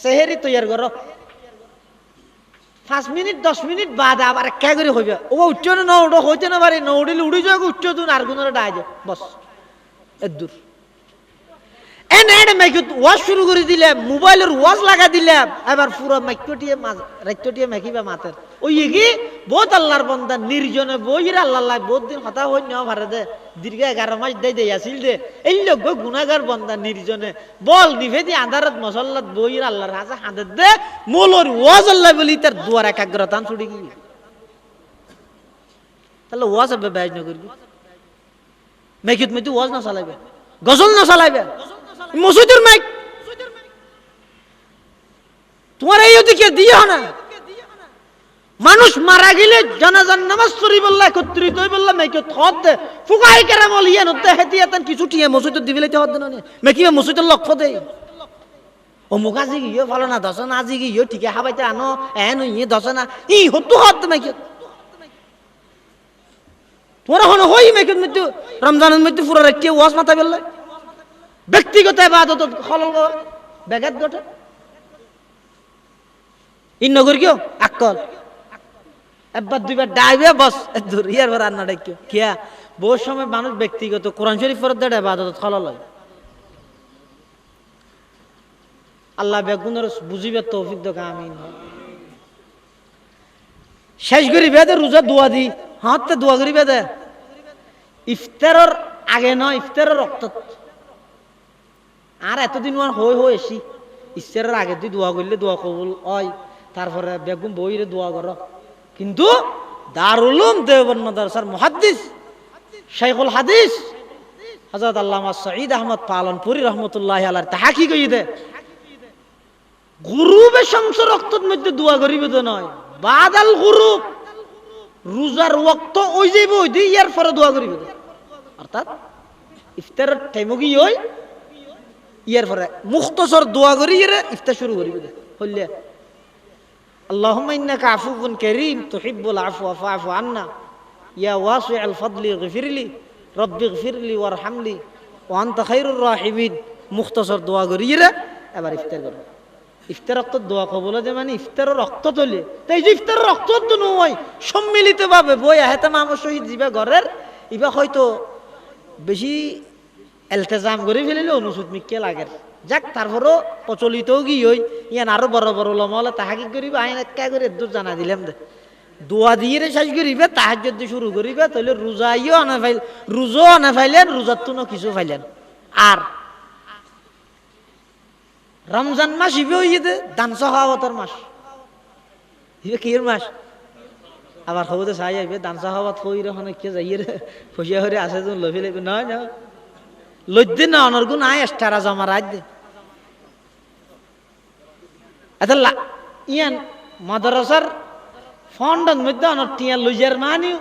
সেহেরি তৈয়ার করো 5 মিনিট 10 মিনিট বাদ আবার একা করে হইবে ও উঠছো না উঠো হইতে না পারি না উঠিলে উঠি যাও উঠছো তুই আর গুণরে ডাই যাও বস এর দূর মেকত ওয়াজ শুরু করে দিলে মোবাইলের ওয়াজ লাগা দিলে এবার পুরো মাইকটিয়ে রাইতটিয়ে মেকিবা মাতের ওই কি বহুত আল্লাহর বান্দা নির্জনে বইরে আল্লাহ বহুত দিন কথা হই না পারে দে দীর্ঘ 11 মাস দেই আসিল দে এই লোক গুনাহগার বান্দা নির্জনে বল নিভেদি আন্ধারত মসল্লাত বইরে আল্লাহর কাছে হাতে দে মোলর ওয়াজ আল্লাহ বলি তার দুয়ার একাগ্রতা ছুটি গিয়ে তাহলে ওয়াজ হবে বাইজ না করবি মেকত মধ্যে ওয়াজ না চালাইবে গজল না চালাইবে মসজিদের মাইক তোমার এই ওদিকে দিয়ে না মানুষ মারা গেলে জানাজার নামাজ পড়ি বললা একত্রিত হই বললা মাইকে থদ দে ফুকাই কেরাম লিয়া নতে হেতিয়াতেন কিছু টিয়া মসজিদ দিবিলাইতে হদ না মেকি মসজিদের লক্ষ্য দেই ও মুখাজি গিয়ে ভালো না দশ না আজি গিয়ে ঠিকে হাবাইতে আনো এন ইয়ে দশ না ই হতো হদ মাইকে তোরা হন হই মেকে মৃত্যু রমজানের মধ্যে পুরো রাখতে ওয়াজ মাথা বেললে ব্যক্তিগত ইবাদত খলল ব্যাঘাত ঘটে ইন নগর কিও আকল একবার দুইবার ডাইবে বস দূর ইয়ার পর রান্না ডাকিও কিয়া বহু সময় মানুষ ব্যক্তিগত কোরআন শরীফ পড়ে দেয় ইবাদত খলল হয় আল্লাহ বেগুনের বুঝিবে তৌফিক দাও আমিন শেষ করি বেদে রোজা দোয়া দি হাতে দোয়া করি বেদে ইফতারের আগে নয় ইফতারের রক্ত আর এতদিন হই হই এসি ইফতারের আগে তুই দোয়া করলে দোয়া কবুল হয় তারপরে বেগুন বইরে দোয়া করো কিন্তু দারুল উলুম দেওবন্দ মাদ্রাসার মুহাদ্দিস শাইখুল হাদিস হযরত আল্লামা সঈদ আহমদ পালনপুরি রহমতুল্লাহি আলাইহি তাহা কি কই দে গুরুবে শামস রক্তর মধ্যে দোয়া করিবে তো নয় বাদাল গুরুব রোজার ওয়াক্ত ওই যাইব ওই দি ইয়ার পরে দোয়া করিবে অর্থাৎ ইফতারের টাইম কি হই ইয়ার পরে মুখতসর দোয়া করি এর ইফতার শুরু করিবে হইলে আল্লাহুম্মা ইন্নাকা আফুউন কারীম তুহিব্বুল আফওয়া ফা'ফু আন্না ইয়া ওয়াসিউল ফাদলি ইগফিরলি রব্বি ইগফিরলি ওয়ারহামনি ওয়া আনতা খায়রুর রাহিমিন মুখতসর দোয়া করি এর এবার ইফতার করো ইফতার রক্ত দোয়া কবুল যে মানে ইফতারের রক্ত তোলে তাই যে ইফতারের রক্ত তো নয় সম্মিলিত ভাবে বই আহেতে মামা শহীদ জিবা ঘরের ইবা হয়তো বেশি এলতেজাম করে ফেলিলে অনুসুদ মিকে লাগে যাক তারপরও প্রচলিত কি হই ইয়ান আরো বড় বড় লমলে তাহাকি করিবে আইন একা করে দূর জানা দিলাম দে দোয়া দিয়ে শেষ করিবে তাহাজ্জুদ দিয়ে শুরু করিবে তাহলে রোজাইও আনা ফাইল রোজা আনা ফাইলেন রোজার তো কিছু ফাইলেন আর রমজান মাস ইবে হইতে দান সাহাবতের মাস ইবে কির মাস আবার খবরে চাই আইবে দান সাহাবত কইরে হনে কে যাইয়ে ফসিয়া হরে আছে তো লফি লইবে নয় না লজ্জে না অনর্গুণ আয় এস্টারা জমা রাজ দে আচ্ছা ইয়ান মাদ্রাসার ফন্ডন মধ্যে অনর টিয়া লইজার মানিও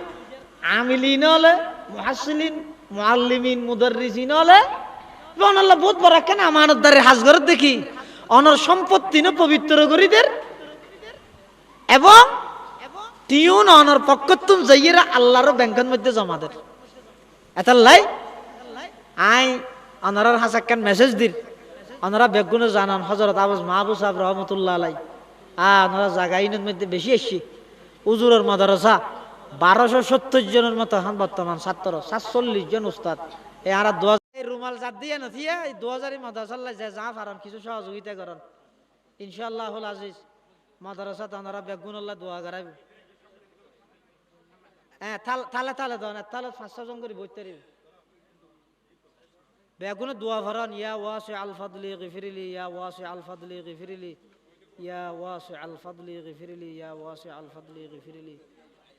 আমিলিন হলে মুহাসসিলিন মুআল্লিমিন মুদাররিসিন হলে অনাল্লাহ বহুত বড় কেন আমানতদারে হাজগর দেখি অনর সম্পত্তি ন পবিত্র করি দের এবং তিউন অনর পক্ষতুম যাইরা আল্লাহর ব্যাংকের মধ্যে জমা দেন এতাল্লাই আই অনরার হাসাক্কান মেসেজ দিন অনরা বেগুনে জানান হযরত আবুস মাহবুব সাহেব রহমাতুল্লাহ আলাই অনরা জায়গাইনের মধ্যে বেশি আসছি উজুরের মাদ্রাসা 1270 জনের মতো এখন বর্তমান ছাত্র 47 জন উস্তাদ এই আর 2000 রুমাল জাত দিয়ে নথিয়া এই 2000 মাদ্রাসাল্লাহ যায় যা পারেন কিছু সহযোগিতা করেন ইনশাআল্লাহুল আজিজ মাদ্রাসা তানারা বেগুনাল্লাহ দোয়া করাইব হ্যাঁ তালে তালে দন তালে 500 জন করে বইতে পারিব বেগুনে দোয়া ভরান ইয়া ওয়াসি আল ফাদলি গফিরলি ইয়া ওয়াসি আল ফাদলি গফিরলি ইয়া ওয়াসি আল ফাদলি গফিরলি ইয়া ওয়াসি আল ফাদলি গফিরলি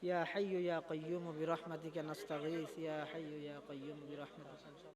ইয়া হাইয়্যু ইয়া কাইয়্যুম বিরহমাতিকা নাস্তাগীথ ইয়া হাইয়্যু ইয়া কাইয়্যুম বিরহমাতিকা